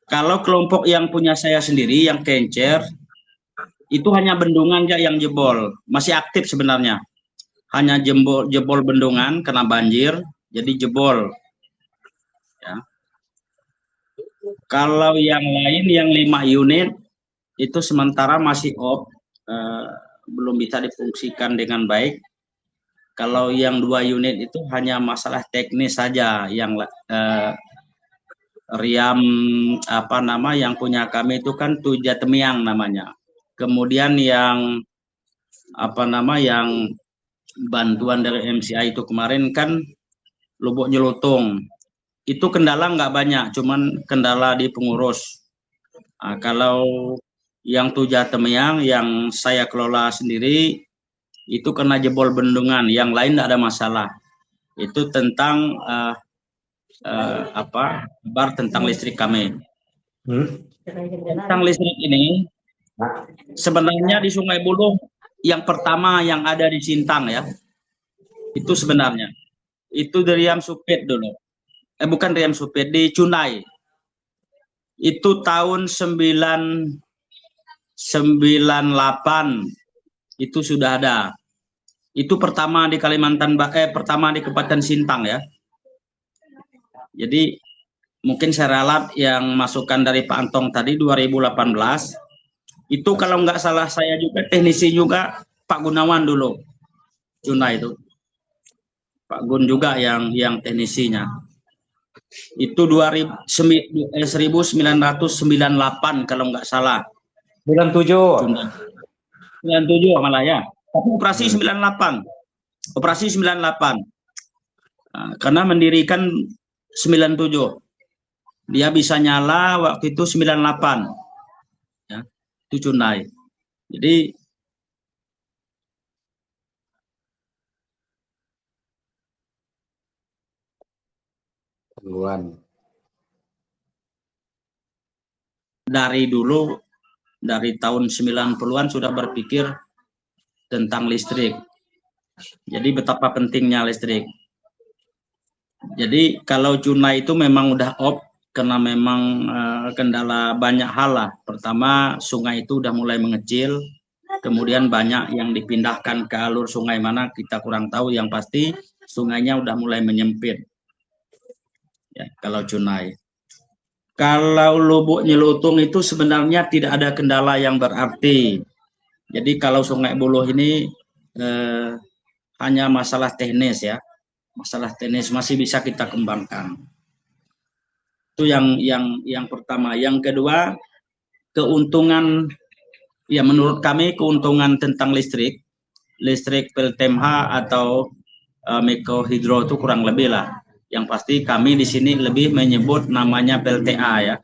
Kalau kelompok yang punya saya sendiri, yang Kencer, itu hanya bendungan aja yang jebol. Masih aktif sebenarnya. Hanya jebol bendungan kena banjir, jadi jebol. Ya. Kalau yang lain, yang 5 unit, itu sementara masih off. Belum bisa difungsikan dengan baik. Kalau yang 2 unit itu hanya masalah teknis saja, yang Riam yang punya kami itu kan Tuja Temiang namanya. Kemudian yang yang bantuan dari MCI itu kemarin kan Lubuk Nyelutung. Itu kendala nggak banyak, cuman kendala di pengurus. Nah, kalau yang Tuja Temiang yang saya kelola sendiri itu kena jebol bendungan, yang lain tidak ada masalah. Itu tentang kabar tentang listrik kami. Tentang listrik ini sebenarnya di Sungai Buloh yang pertama yang ada di Sintang ya, itu sebenarnya itu dari Riam Supit dulu, bukan Riam Supit, di Cunai itu tahun 98 itu sudah ada. Itu pertama di Kalimantan, pertama di Kabupaten Sintang ya. Jadi mungkin saya ralat yang masukan dari Pak Antong tadi 2018 itu kalau nggak salah saya juga teknisi juga Pak Gunawan dulu Cuna itu, Pak Gun juga yang teknisinya. Itu 1998 kalau nggak salah. 97. 97 malah ya. Tapi operasi 98. Operasi 98. Nah, karena mendirikan 97. Dia bisa nyala waktu itu 98. Ya, itu Cunai. Jadi dari dulu, dari tahun 90-an sudah berpikir tentang listrik. Jadi betapa pentingnya listrik. Jadi kalau Cunai itu memang udah off karena memang kendala banyak hal lah. Pertama, sungai itu udah mulai mengecil, kemudian banyak yang dipindahkan ke alur sungai mana kita kurang tahu, yang pasti sungainya udah mulai menyempit. Ya, kalau Cunai. Kalau Lubuk Nyelutung itu sebenarnya tidak ada kendala yang berarti. Jadi kalau Sungai Buloh ini hanya masalah teknis ya. Masalah teknis masih bisa kita kembangkan. Itu yang pertama. Yang kedua, keuntungan ya menurut kami keuntungan tentang listrik PLTMH atau mikrohidro itu kurang lebih lah. Yang pasti kami di sini lebih menyebut namanya PLTA ya.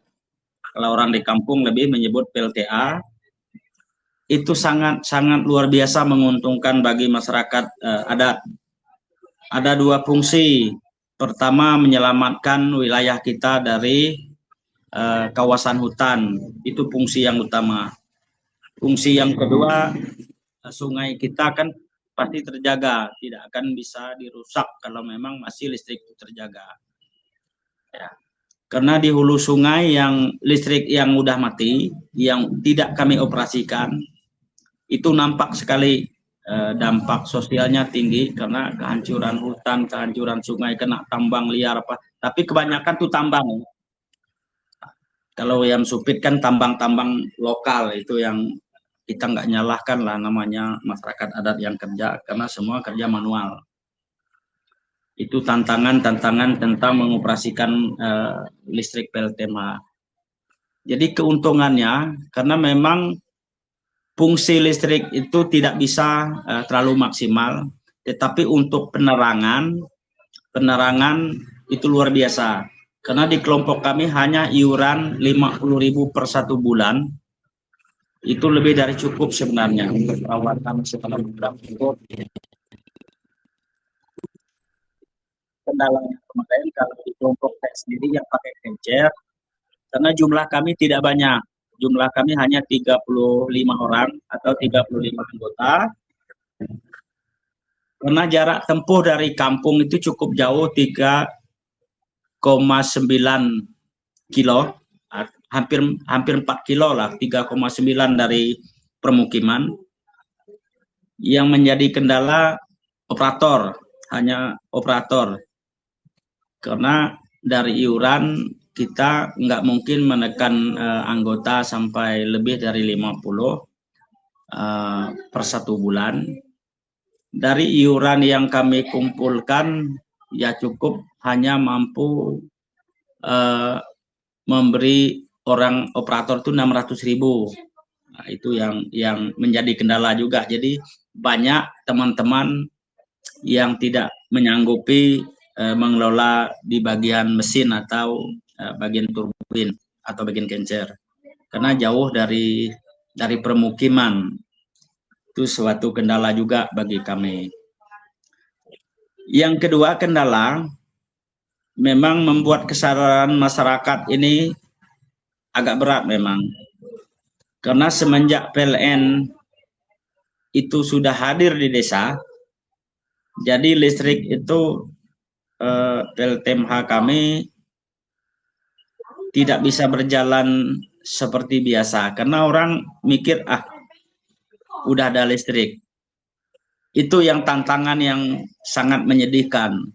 Kalau orang di kampung lebih menyebut PLTA. Itu sangat luar biasa menguntungkan bagi masyarakat adat. Ada 2 fungsi. Pertama, menyelamatkan wilayah kita dari kawasan hutan. Itu fungsi yang utama. Fungsi yang kedua, sungai kita kan pasti terjaga, tidak akan bisa dirusak kalau memang masih listrik itu terjaga. Ya. Karena di hulu sungai yang listrik yang udah mati, yang tidak kami operasikan, itu nampak sekali dampak sosialnya tinggi karena kehancuran hutan, kehancuran sungai, kena tambang liar apa. Tapi kebanyakan tuh tambang. Kalau yang Supit kan tambang-tambang lokal, itu yang kita nggak nyalahkan lah, namanya masyarakat adat yang kerja, karena semua kerja manual. Itu tantangan tentang mengoperasikan listrik PLTMH. Jadi keuntungannya, karena memang fungsi listrik itu tidak bisa terlalu maksimal, tetapi untuk penerangan itu luar biasa. Karena di kelompok kami hanya iuran 50.000 per 1 bulan, itu lebih dari cukup sebenarnya untuk perawatan segala macam. Kendalanya kemarin kalau di kelompok saya sendiri yang pakai Kencer, karena jumlah kami tidak banyak. Jumlah kami hanya 35 orang atau 35 anggota. Karena jarak tempuh dari kampung itu cukup jauh, 3,9 kilo, hampir 4 kilo lah, 3,9 dari permukiman. Yang menjadi kendala operator, hanya operator. Karena dari iuran kita nggak mungkin menekan anggota sampai lebih dari 50 per 1 bulan. Dari iuran yang kami kumpulkan ya cukup hanya mampu memberi orang operator itu 600.000. Nah, itu yang menjadi kendala juga. Jadi banyak teman-teman yang tidak menyanggupi mengelola di bagian mesin atau bagian turbin atau bagian genser, karena jauh dari permukiman. Itu suatu kendala juga bagi kami. Yang kedua kendala, memang membuat kesadaran masyarakat ini agak berat memang, karena semenjak PLN itu sudah hadir di desa, jadi listrik itu PLTMH kami tidak bisa berjalan seperti biasa, karena orang mikir udah ada listrik. Itu yang tantangan yang sangat menyedihkan.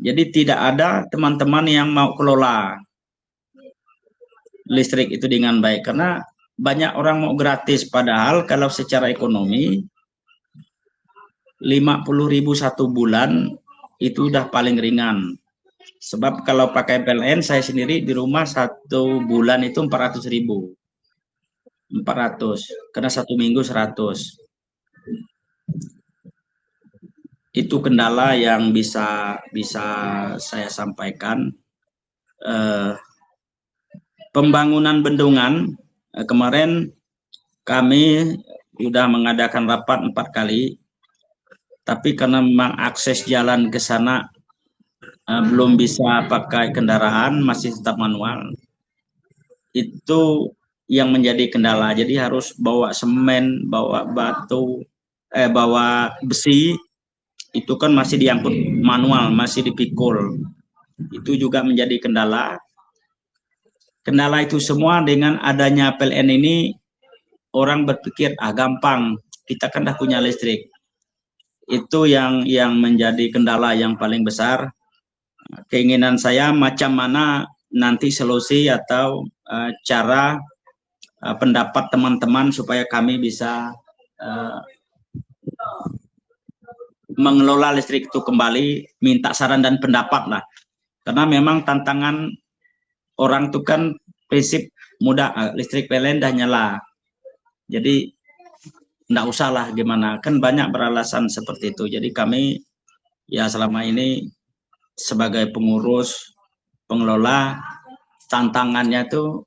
Jadi tidak ada teman-teman yang mau kelola listrik itu dengan baik, karena banyak orang mau gratis, padahal kalau secara ekonomi 50.000 1 bulan itu udah paling ringan. Sebab kalau pakai PLN, saya sendiri di rumah 1 bulan itu 400.000. 400, karena 1 minggu 100. Itu kendala yang bisa saya sampaikan. Pembangunan bendungan, kemarin kami sudah mengadakan rapat 4 kali, tapi karena memang akses jalan ke sana belum bisa pakai kendaraan, masih tetap manual. Itu yang menjadi kendala. Jadi harus bawa semen, bawa batu, bawa besi, itu kan masih diangkut manual, masih dipikul. Itu juga menjadi kendala. Kendala itu semua dengan adanya PLN ini, orang berpikir gampang, kita kan dah punya listrik. Itu yang menjadi kendala yang paling besar. Keinginan saya macam mana nanti solusi atau cara pendapat teman-teman supaya kami bisa mengelola listrik itu kembali, minta saran dan pendapat lah. Karena memang tantangan orang itu kan prinsip mudah, listrik PLN dah nyala. Jadi enggak usah lah gimana, kan banyak beralasan seperti itu. Jadi kami ya selama ini sebagai pengurus, pengelola, tantangannya itu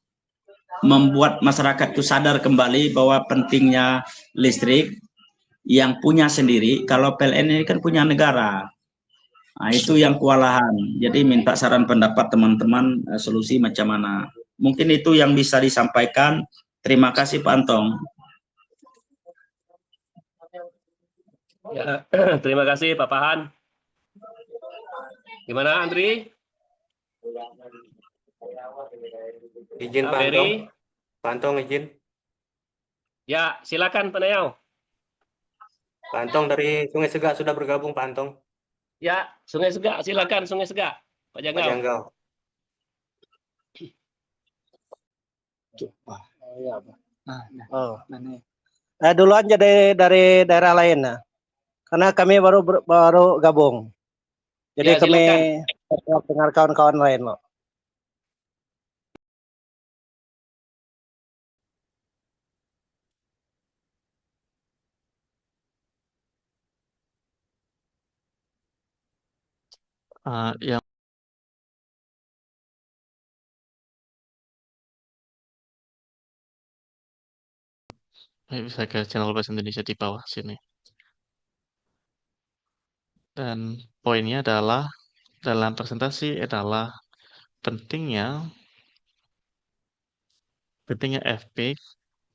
membuat masyarakat itu sadar kembali bahwa pentingnya listrik yang punya sendiri. Kalau PLN ini kan punya negara. Nah, itu yang kewalahan. Jadi minta saran pendapat teman-teman, solusi macam mana. Mungkin itu yang bisa disampaikan. Terima kasih Pak Antong. Ya, terima kasih Pak Pahan. Gimana Andri? Izin Pak Ferry? Antong. Pak Antong izin. Ya, silakan Pak Nayau. Pak Antong dari Sungai Segak sudah bergabung Pak Antong. Ya, Sungai Segak, silakan Sungai Segak. Pak Pak Janggau. Janggau. Duluan jadi dari daerah lain, karena kami baru gabung. Jadi Ya, kami silakan. dengar kawan-kawan lain loh. Yang bisa ke channel Bahasa Indonesia di bawah sini. Dan poinnya adalah dalam presentasi adalah pentingnya pentingnya FP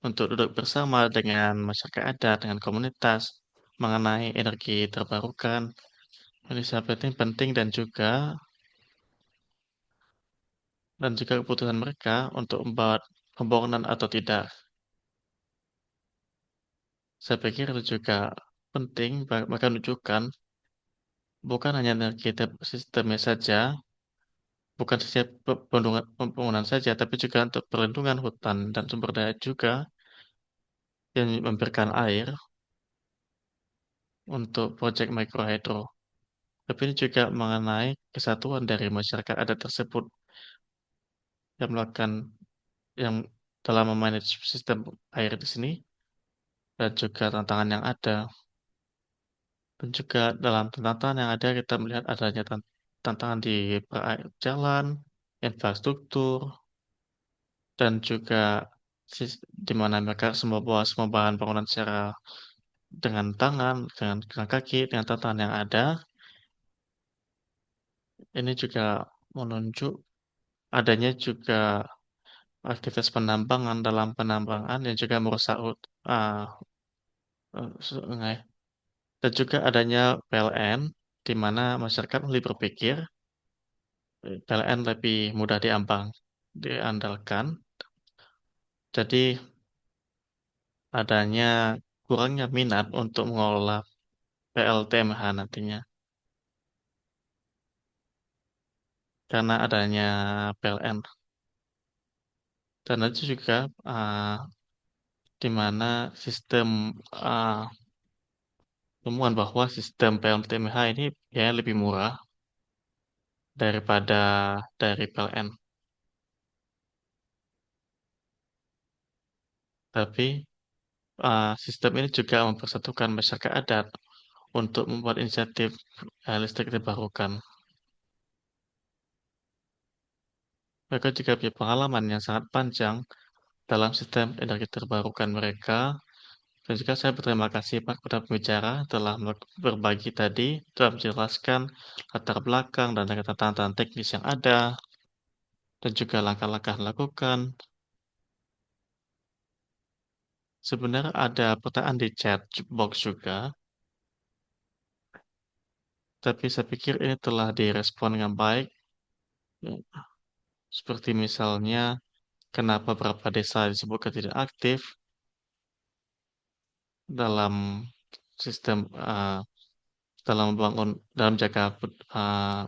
untuk duduk bersama dengan masyarakat adat, dengan komunitas mengenai energi terbarukan. Ini sangat penting dan juga keputusan mereka untuk membuat pembangunan atau tidak. Saya pikir itu juga penting mereka menunjukkan bukan hanya energi sistemnya saja, bukan saja pembangunan saja, tapi juga untuk perlindungan hutan dan sumber daya juga yang memberikan air untuk proyek mikrohidro. Tapi ini juga mengenai kesatuan dari masyarakat adat tersebut yang melakukan yang dalam memanage sistem air di sini dan juga tantangan yang ada. Dan juga dalam tantangan yang ada kita melihat adanya tantangan di jalan, infrastruktur, dan juga di mana mereka semua bawa semua bahan bangunan secara dengan tangan, dengan kaki, dengan tantangan yang ada. Ini juga menunjuk adanya juga aktivitas penambangan dalam penambangan yang juga merusak sungai. Dan juga adanya PLN, di mana masyarakat lebih berpikir PLN lebih mudah diandalkan. Jadi adanya kurangnya minat untuk mengelola PLTMH nantinya. Karena adanya PLN. Dan itu juga di mana sistem temuan bahwa sistem PLTMH ini ya lebih murah daripada dari PLN. Tapi sistem ini juga mempersatukan masyarakat adat untuk membuat inisiatif listrik terbarukan. Mereka juga punya pengalaman yang sangat panjang dalam sistem energi terbarukan mereka. Dan juga saya berterima kasih Pak kepada pembicara telah berbagi tadi, telah menjelaskan latar belakang dan tantangan teknis yang ada, dan juga langkah-langkah dilakukan. Sebenarnya ada pertanyaan di chat box juga, tapi saya pikir ini telah direspon dengan baik. Seperti misalnya, kenapa beberapa desa disebutkan tidak aktif dalam sistem dalam jaga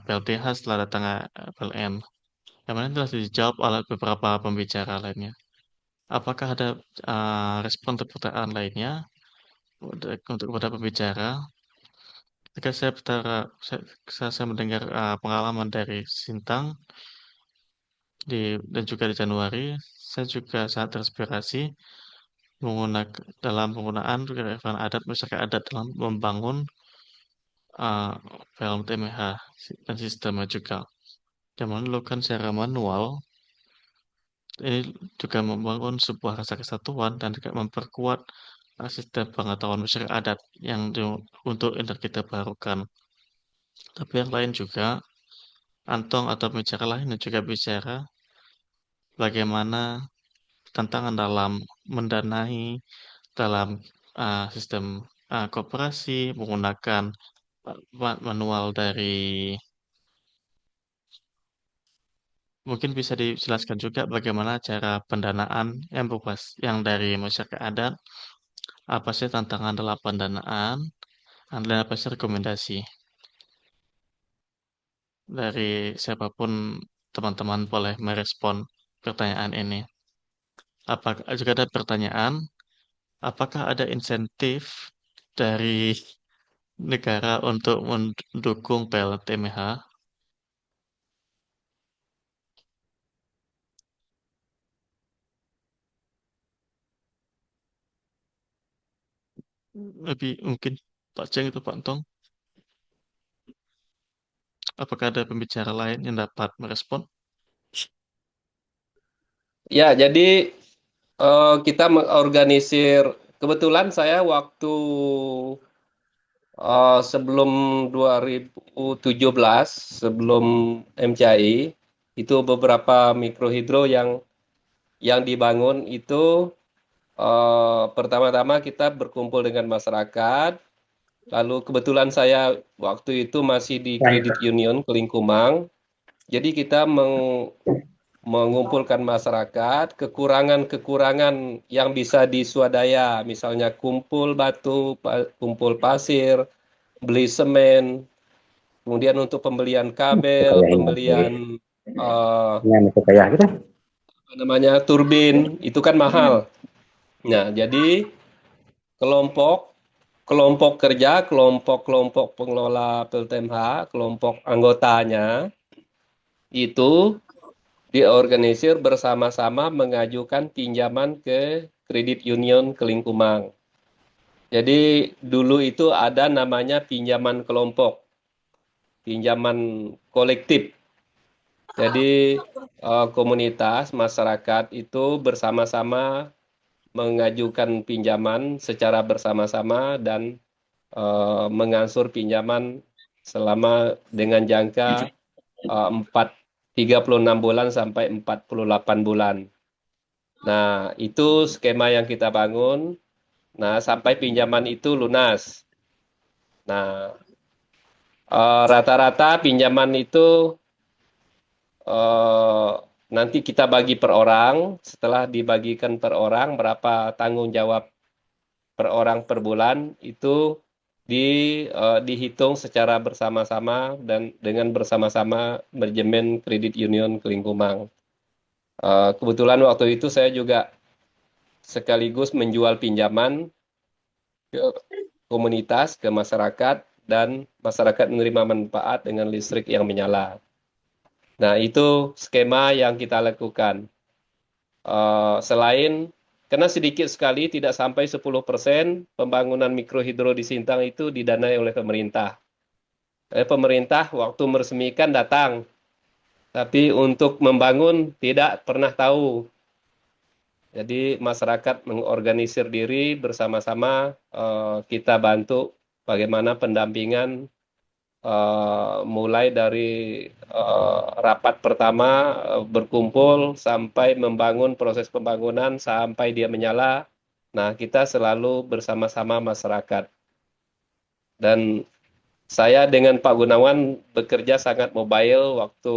PLTH setelah datangnya PLN. Yang mana telah dijawab oleh beberapa pembicara lainnya. Apakah ada respon atau pertanyaan lainnya untuk kepada pembicara? Ketika saya mendengar pengalaman dari Sintang dan juga di Januari, saya juga sangat terinspirasi dalam penggunaan kearifan adat masyarakat adat dalam membangun film TMH dan sistemnya juga. Yang dilakukan secara manual, ini juga membangun sebuah rasa kesatuan dan juga memperkuat sistem pengetahuan masyarakat adat untuk energi terbarukan. Tapi yang lain juga, Antong atau pembicara lain juga bicara bagaimana tantangan dalam mendanai dalam sistem koperasi menggunakan manual dari mungkin bisa dijelaskan juga bagaimana cara pendanaan yang dari masyarakat adat, apa sih tantangan dalam pendanaan, dan apa sih rekomendasi dari siapapun teman-teman boleh merespon pertanyaan ini. Apakah juga ada pertanyaan, apakah ada insentif dari negara untuk mendukung PLTMH? Lebih mungkin Pak Ceng itu Pak Tong. Apakah ada pembicara lain yang dapat merespon? Ya, jadi kita mengorganisir, kebetulan saya waktu sebelum 2017, sebelum MCI, itu beberapa mikrohidro yang yang dibangun itu pertama-tama kita berkumpul dengan masyarakat. Lalu kebetulan saya waktu itu masih di Credit Union Kelingkumang. Jadi kita mengumpulkan masyarakat, kekurangan-kekurangan yang bisa diswadaya, misalnya kumpul batu, kumpul pasir, beli semen, kemudian untuk pembelian kabel, pembelian namanya turbin, itu kan mahal. Nah, jadi kelompok kerja, kelompok pengelola PLTMH, kelompok anggotanya itu diorganisir bersama-sama mengajukan pinjaman ke Kredit Union Kelingkumang. Jadi dulu itu ada namanya pinjaman kelompok, pinjaman kolektif. Jadi komunitas masyarakat itu bersama-sama mengajukan pinjaman secara bersama-sama dan mengangsur pinjaman selama dengan jangka 36 bulan sampai 48 bulan. Nah, itu skema yang kita bangun. Nah, sampai pinjaman itu lunas. Nah, rata-rata pinjaman itu nanti kita bagi per orang. Setelah dibagikan per orang, berapa tanggung jawab per orang per bulan, itu dihitung secara bersama-sama dan dengan bersama-sama manajemen Kredit Union Kelingkumang. Kebetulan waktu itu saya juga sekaligus menjual pinjaman ke komunitas, ke masyarakat, dan masyarakat menerima manfaat dengan listrik yang menyala. Nah, itu skema yang kita lakukan. Selain, karena sedikit sekali, tidak sampai 10% pembangunan mikrohidro di Sintang itu didanai oleh pemerintah. Pemerintah waktu meresmikan datang, tapi untuk membangun tidak pernah tahu. Jadi masyarakat mengorganisir diri bersama-sama, kita bantu bagaimana pendampingan mulai dari rapat pertama berkumpul sampai membangun proses pembangunan sampai dia menyala. Nah, kita selalu bersama-sama masyarakat. Dan saya dengan Pak Gunawan bekerja sangat mobile waktu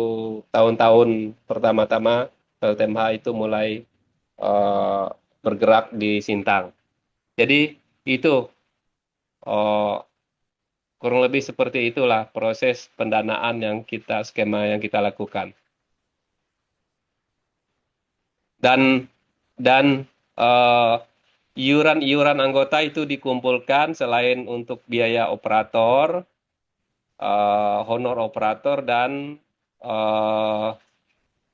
tahun-tahun pertama-tama PLTMH itu mulai bergerak di Sintang. Jadi itu kurang lebih seperti itulah proses pendanaan skema yang kita lakukan. Dan iuran-iuran anggota itu dikumpulkan selain untuk biaya operator, honor operator, dan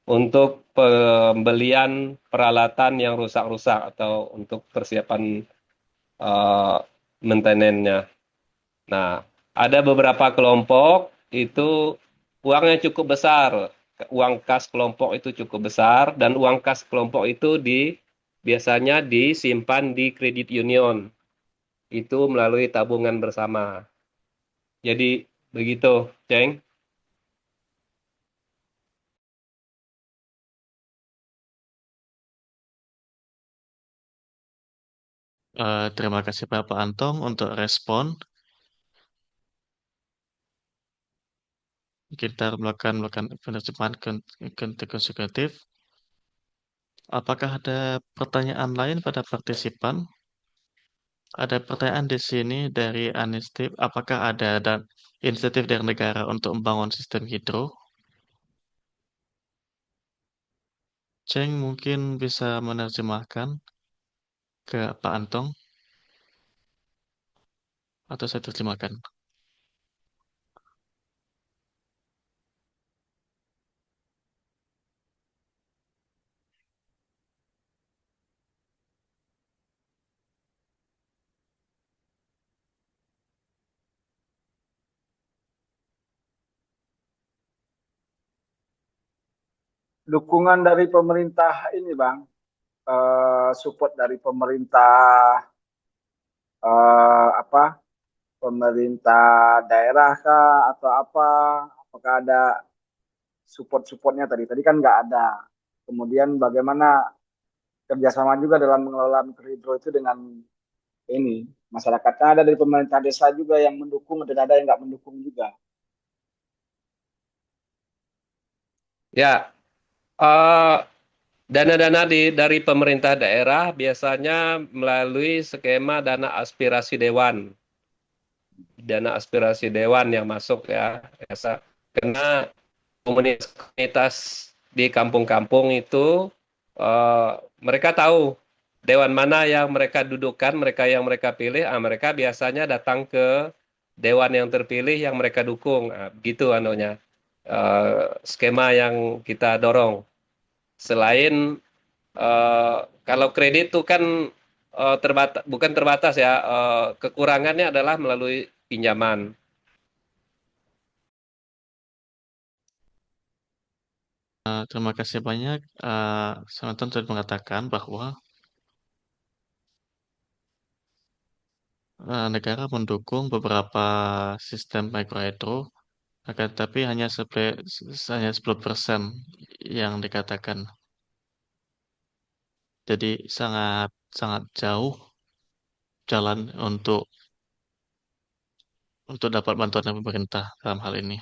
untuk pembelian peralatan yang rusak-rusak atau untuk persiapan maintenance-nya. Nah, ada beberapa kelompok itu uangnya cukup besar. Uang kas kelompok itu cukup besar dan uang kas kelompok itu biasanya disimpan di Kredit Union. Itu melalui tabungan bersama. Jadi begitu, Ceng. Terima kasih Bapak Antong untuk respon. Kita melakukan penerjemahan konsekutif. Apakah ada pertanyaan lain pada partisipan? Ada pertanyaan di sini dari Anistip. Apakah ada inisiatif dari negara untuk membangun sistem hidro? Ceng mungkin bisa menerjemahkan ke Pak Antong atau saya terjemahkan. Dukungan dari pemerintah ini Bang, support dari pemerintah pemerintah daerah kah atau apa? Apakah ada support-supportnya tadi? Tadi kan nggak ada. Kemudian bagaimana kerjasama juga dalam mengelola mikrohidro itu dengan ini masyarakatnya, ada dari pemerintah desa juga yang mendukung dan ada yang nggak mendukung juga. Ya, dana-dana dari pemerintah daerah biasanya melalui skema dana aspirasi dewan. Dana aspirasi dewan yang masuk ya. Karena komunitas di kampung-kampung itu mereka tahu dewan mana yang mereka dudukkan, mereka yang mereka pilih, mereka biasanya datang ke dewan yang terpilih yang mereka dukung. Begitu anunya. Skema yang kita dorong. Selain kalau kredit itu kan bukan terbatas ya, kekurangannya adalah melalui pinjaman. Terima kasih banyak. Senator sudah mengatakan bahwa negara mendukung beberapa sistem mikrohidro, akan tapi hanya 10% yang dikatakan. Jadi sangat sangat jauh jalan untuk dapat bantuan dari pemerintah dalam hal ini.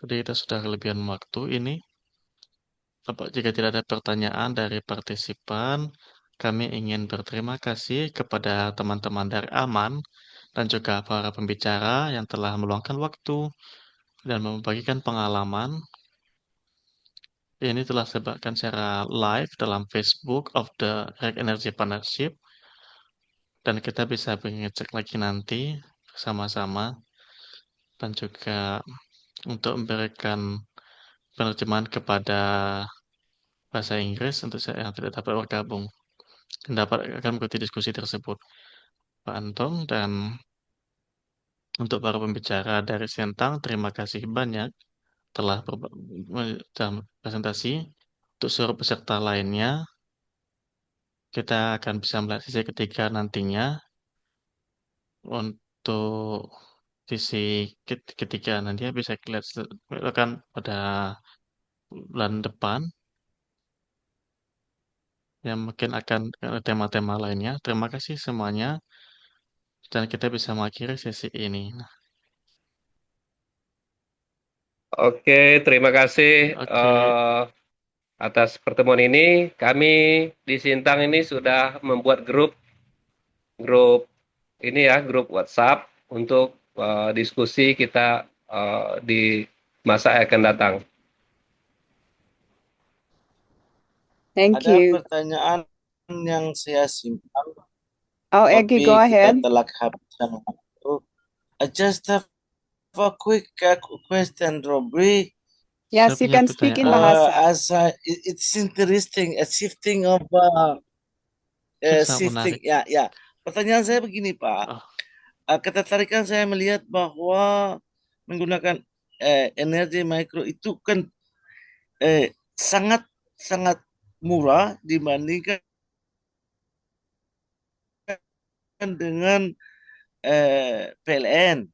Jadi kita sudah kelebihan waktu ini. Jika tidak ada pertanyaan dari partisipan, kami ingin berterima kasih kepada teman-teman dari Aman dan juga para pembicara yang telah meluangkan waktu dan membagikan pengalaman. Ini telah disebarkan secara live dalam Facebook of the Rek Energy Partnership dan kita bisa mengecek lagi nanti bersama-sama dan juga untuk memberikan penerjemahan kepada bahasa Inggris untuk saya yang tidak dapat bergabung dan akan mengikuti diskusi tersebut. Pak Antong dan untuk para pembicara dari Sintang, terima kasih banyak telah presentasi. Untuk seluruh peserta lainnya, kita akan bisa melihat sisi ketiga nantinya. Untuk sisi ketiga nantinya bisa lihat akan pada bulan depan yang mungkin akan ada tema-tema lainnya. Terima kasih semuanya dan kita bisa mengakhiri sesi ini. Oke, terima kasih Oke. atas pertemuan ini. Kami di Sintang ini sudah membuat grup ini ya, grup WhatsApp untuk diskusi kita di masa yang akan datang. Thank Ada you. pertanyaan yang saya simpan, Oh, Egi, tapi go kita ahead. telah kehabisan waktu. I just have a quick question, Robri. Yes, you can speak in Bahasa. It's interesting, a shifting of Sangat menarik. ya. Pertanyaan saya begini, Pak. Ketertarikan saya melihat bahwa menggunakan energi mikro itu kan sangat sangat murah dibandingkan dengan PLN.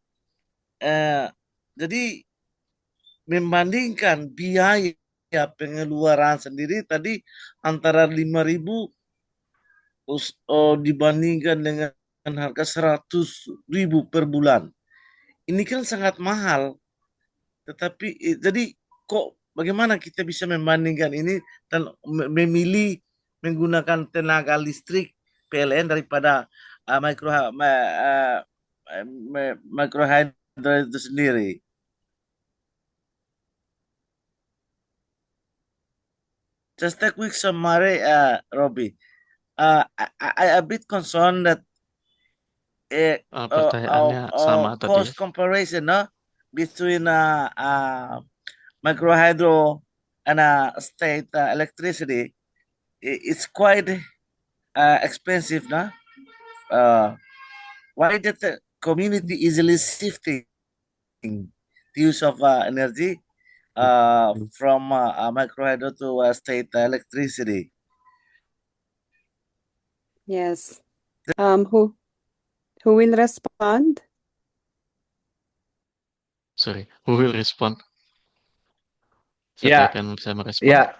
Jadi membandingkan biaya pengeluaran sendiri tadi antara 5.000 dibandingkan dengan harga 100.000 per bulan. Ini kan sangat mahal. Tetapi jadi kok bagaimana kita bisa membandingkan ini dan memilih menggunakan tenaga listrik PLN daripada microhydro itu sendiri? Just a quick summary, Robbie. I a bit concerned that pertanyaannya sama tadi. cost comparison between microhydro and state electricity, it's quite expensive, no? Why that the community easily shifting the use of energy from microhydro to state electricity? Yes. Who will respond? Sorry, who will respond? Siapa Ya, yang akan bisa merespon? ya.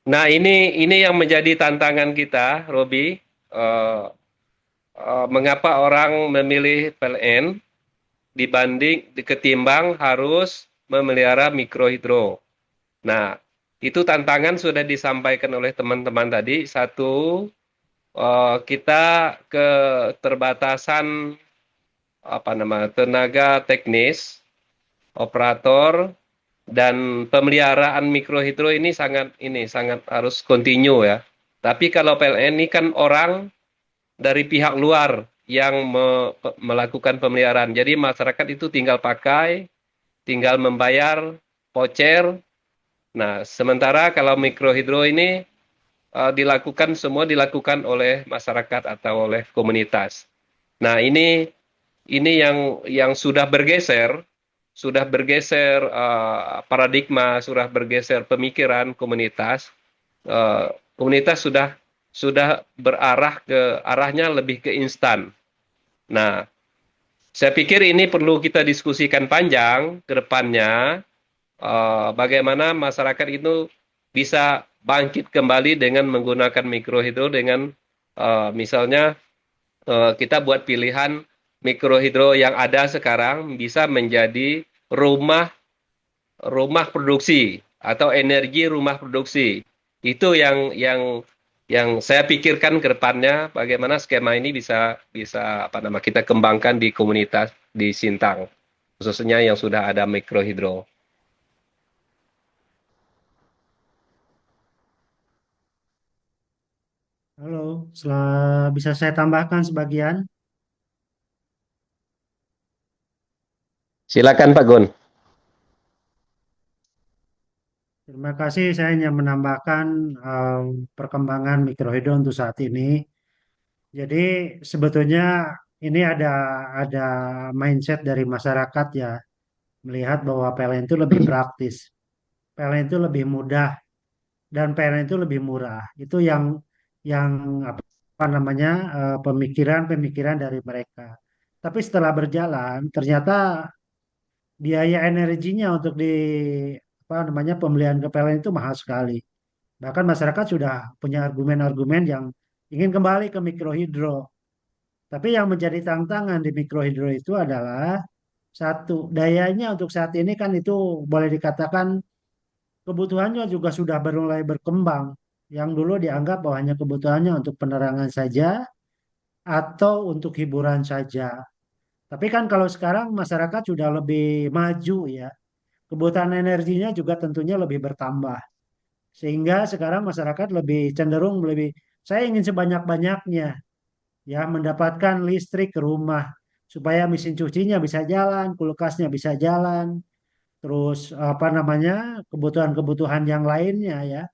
Nah, ini yang menjadi tantangan kita, Robi. Eh, Mengapa orang memilih PLN ketimbang harus memelihara mikrohidro? Nah, itu tantangan sudah disampaikan oleh teman-teman tadi. Satu, kita keterbatasan tenaga teknis, operator, dan pemeliharaan mikrohidro ini sangat harus kontinu ya. Tapi kalau PLN ini kan orang dari pihak luar yang melakukan pemeliharaan. Jadi masyarakat itu tinggal pakai, tinggal membayar voucher. Nah, sementara kalau mikrohidro ini semua dilakukan oleh masyarakat atau oleh komunitas. Nah, ini yang sudah bergeser paradigma, sudah bergeser pemikiran komunitas. Komunitas sudah berarah ke arahnya lebih ke instan. Nah, saya pikir ini perlu kita diskusikan panjang ke depannya, bagaimana masyarakat itu bisa bangkit kembali dengan menggunakan mikrohidro dengan misalnya kita buat pilihan mikrohidro yang ada sekarang bisa menjadi rumah produksi atau energi rumah produksi. Itu yang saya pikirkan ke depannya bagaimana skema ini bisa kita kembangkan di komunitas di Sintang, khususnya yang sudah ada mikrohidro. Halo, bisa saya tambahkan sebagian? Silakan Pak Gun. Terima kasih, saya hanya menambahkan perkembangan mikrohidro untuk saat ini. Jadi sebetulnya ini ada mindset dari masyarakat ya, melihat bahwa PLN itu lebih praktis, PLN itu lebih mudah, dan PLN itu lebih murah. Itu yang apa namanya pemikiran-pemikiran dari mereka. Tapi setelah berjalan, ternyata biaya energinya untuk apa namanya pembelian ke PLN itu mahal sekali. Bahkan masyarakat sudah punya argumen-argumen yang ingin kembali ke mikrohidro. Tapi yang menjadi tantangan di mikrohidro itu adalah satu, dayanya untuk saat ini kan itu boleh dikatakan kebutuhannya juga sudah mulai berkembang. Yang dulu dianggap bahwa hanya kebutuhannya untuk penerangan saja atau untuk hiburan saja. Tapi kan kalau sekarang masyarakat sudah lebih maju ya, kebutuhan energinya juga tentunya lebih bertambah. Sehingga sekarang masyarakat lebih cenderung saya ingin sebanyak-banyaknya ya mendapatkan listrik ke rumah supaya mesin cucinya bisa jalan, kulkasnya bisa jalan, terus apa namanya kebutuhan-kebutuhan yang lainnya ya.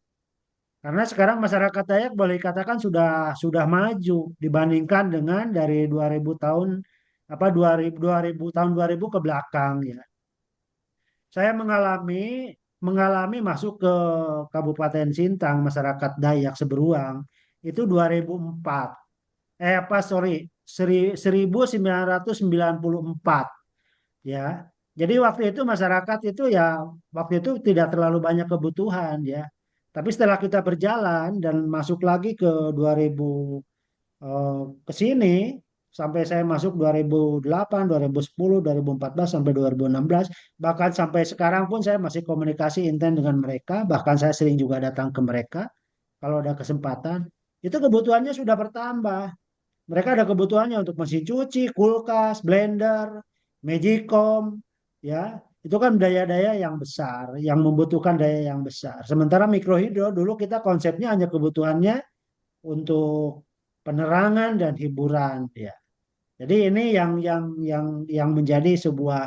Karena sekarang masyarakat Dayak boleh dikatakan sudah maju dibandingkan dengan dari 2000 tahun 2000 tahun 2000 ke belakang ya. Saya mengalami masuk ke Kabupaten Sintang masyarakat Dayak Seberuang itu 2004. Sorry, 1994 ya. Jadi waktu itu masyarakat itu ya waktu itu tidak terlalu banyak kebutuhan ya. Tapi setelah kita berjalan dan masuk lagi ke 2000 ke sini sampai saya masuk 2008, 2010, 2014 sampai 2016, bahkan sampai sekarang pun saya masih komunikasi intens dengan mereka, bahkan saya sering juga datang ke mereka kalau ada kesempatan. Itu kebutuhannya sudah bertambah. Mereka ada kebutuhannya untuk mesin cuci, kulkas, blender, magicom, ya. Itu kan daya-daya yang besar, yang membutuhkan daya yang besar. Sementara mikrohidro dulu kita konsepnya hanya kebutuhannya untuk penerangan dan hiburan, ya. Jadi ini yang menjadi sebuah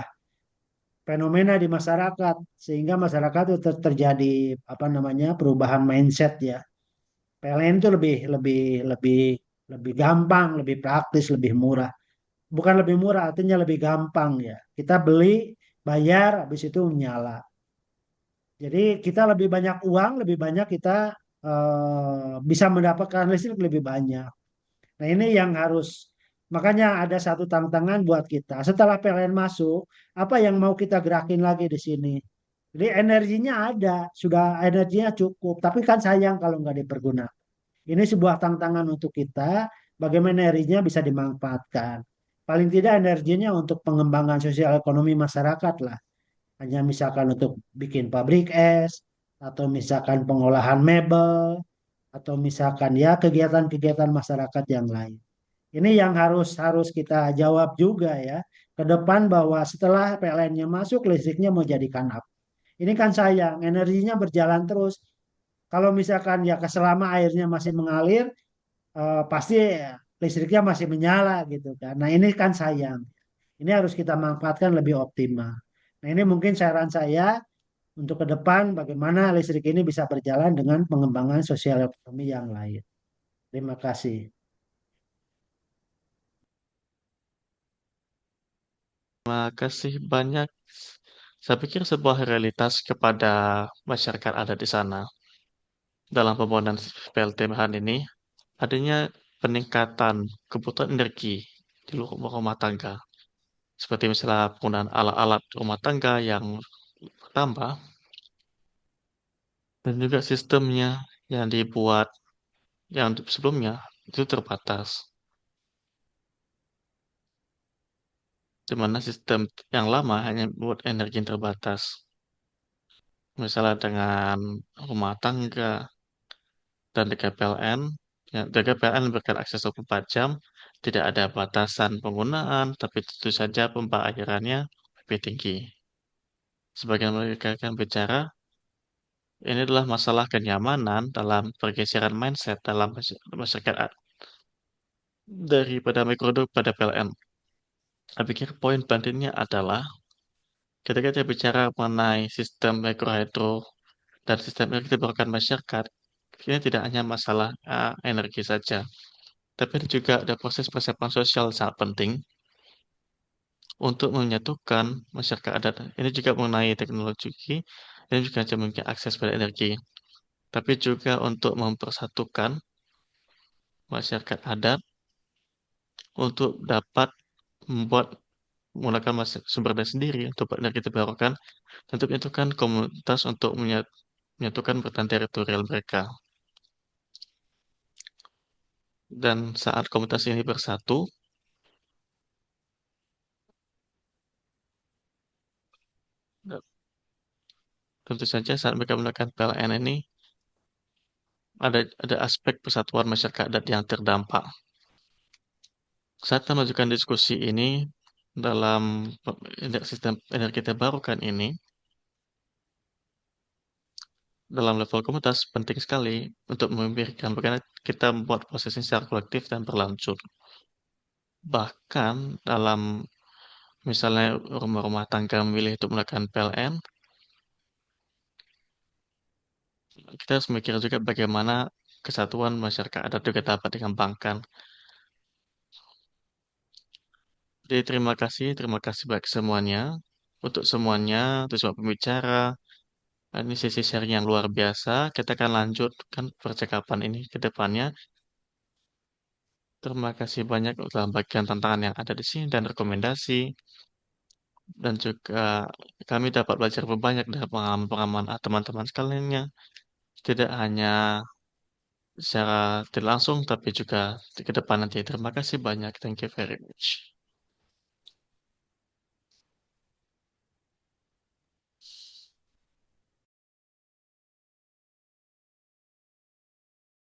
fenomena di masyarakat sehingga masyarakat itu terjadi apa namanya perubahan mindset ya. PLN itu lebih lebih lebih lebih gampang, lebih praktis, lebih murah. Bukan lebih murah, artinya lebih gampang ya. Kita beli, bayar, habis itu nyala. Jadi kita lebih banyak uang, lebih banyak kita bisa mendapatkan listrik lebih banyak. Nah ini yang harus Makanya ada satu tantangan buat kita. Setelah PLN masuk, apa yang mau kita gerakin lagi di sini? Jadi energinya ada, sudah energinya cukup, tapi kan sayang kalau nggak dipergunakan. Ini sebuah tantangan untuk kita, bagaimana energinya bisa dimanfaatkan. Paling tidak energinya untuk pengembangan sosial ekonomi masyarakat lah. Hanya misalkan untuk bikin pabrik es, atau misalkan pengolahan mebel, atau misalkan ya kegiatan-kegiatan masyarakat yang lain. Ini yang harus harus kita jawab juga ya ke depan bahwa setelah PLN-nya masuk listriknya mau jadikan apa? Ini kan sayang, energinya berjalan terus. Kalau misalkan ya selama airnya masih mengalir, pasti listriknya masih menyala gitu kan. Nah ini kan sayang. Ini harus kita manfaatkan lebih optimal. Nah ini mungkin saran saya untuk ke depan bagaimana listrik ini bisa berjalan dengan pengembangan sosial ekonomi yang lain. Terima kasih. Terima kasih banyak. Saya pikir sebuah realitas kepada masyarakat ada di sana. Dalam pembangunan PLTMH ini, adanya peningkatan kebutuhan energi di luar rumah tangga. Seperti misalnya penggunaan alat-alat rumah tangga yang bertambah, dan juga sistemnya yang dibuat yang sebelumnya itu terbatas. Di mana sistem yang lama hanya buat energi yang terbatas. Misalnya dengan rumah tangga dan dengan PLN, ya, dengan PLN memberikan akses 24 jam, tidak ada batasan penggunaan, tapi tentu saja pembayarannya lebih tinggi. Sebagian mereka akan bicara, ini adalah masalah kenyamanan dalam pergeseran mindset dalam masyarakat daripada mikro pada PLN. Saya pikir poin pentingnya adalah ketika kita bicara mengenai sistem mikrohidro dan sistem energi terbarukan masyarakat, ini tidak hanya masalah energi saja, tapi juga ada proses persiapan sosial sangat penting untuk menyatukan masyarakat adat. Ini juga mengenai teknologi, ini juga mungkin akses pada energi, tapi juga untuk mempersatukan masyarakat adat untuk dapat membuat menggunakan sumber daya sendiri untuk energi terbarukan, tentu itu kan komunitas untuk menyatukan bertahan teritorial mereka. Dan saat komunitas ini bersatu, tentu saja saat mereka menggunakan PLN ini, ada aspek persatuan masyarakat adat yang terdampak. Saat kita mengajukan diskusi ini dalam sistem energi terbarukan ini, dalam level komunitas penting sekali untuk memberikan bagaimana kita membuat proses ini secara kolektif dan berlanjut. Bahkan dalam misalnya rumah-rumah tangga memilih untuk menggunakan PLN, kita harus memikir juga bagaimana kesatuan masyarakat adat juga dapat dikembangkan. Jadi terima kasih bagi semuanya, untuk semuanya, untuk semua pembicara. Ini sesi sharing yang luar biasa. Kita akan lanjutkan percakapan ini ke depannya. Terima kasih banyak dalam bagian tantangan yang ada di sini dan rekomendasi. Dan juga kami dapat belajar banyak dari pengalaman-pengalaman teman-teman sekaliannya. Tidak hanya secara tidak langsung, tapi juga ke depan nanti. Terima kasih banyak. Thank you very much.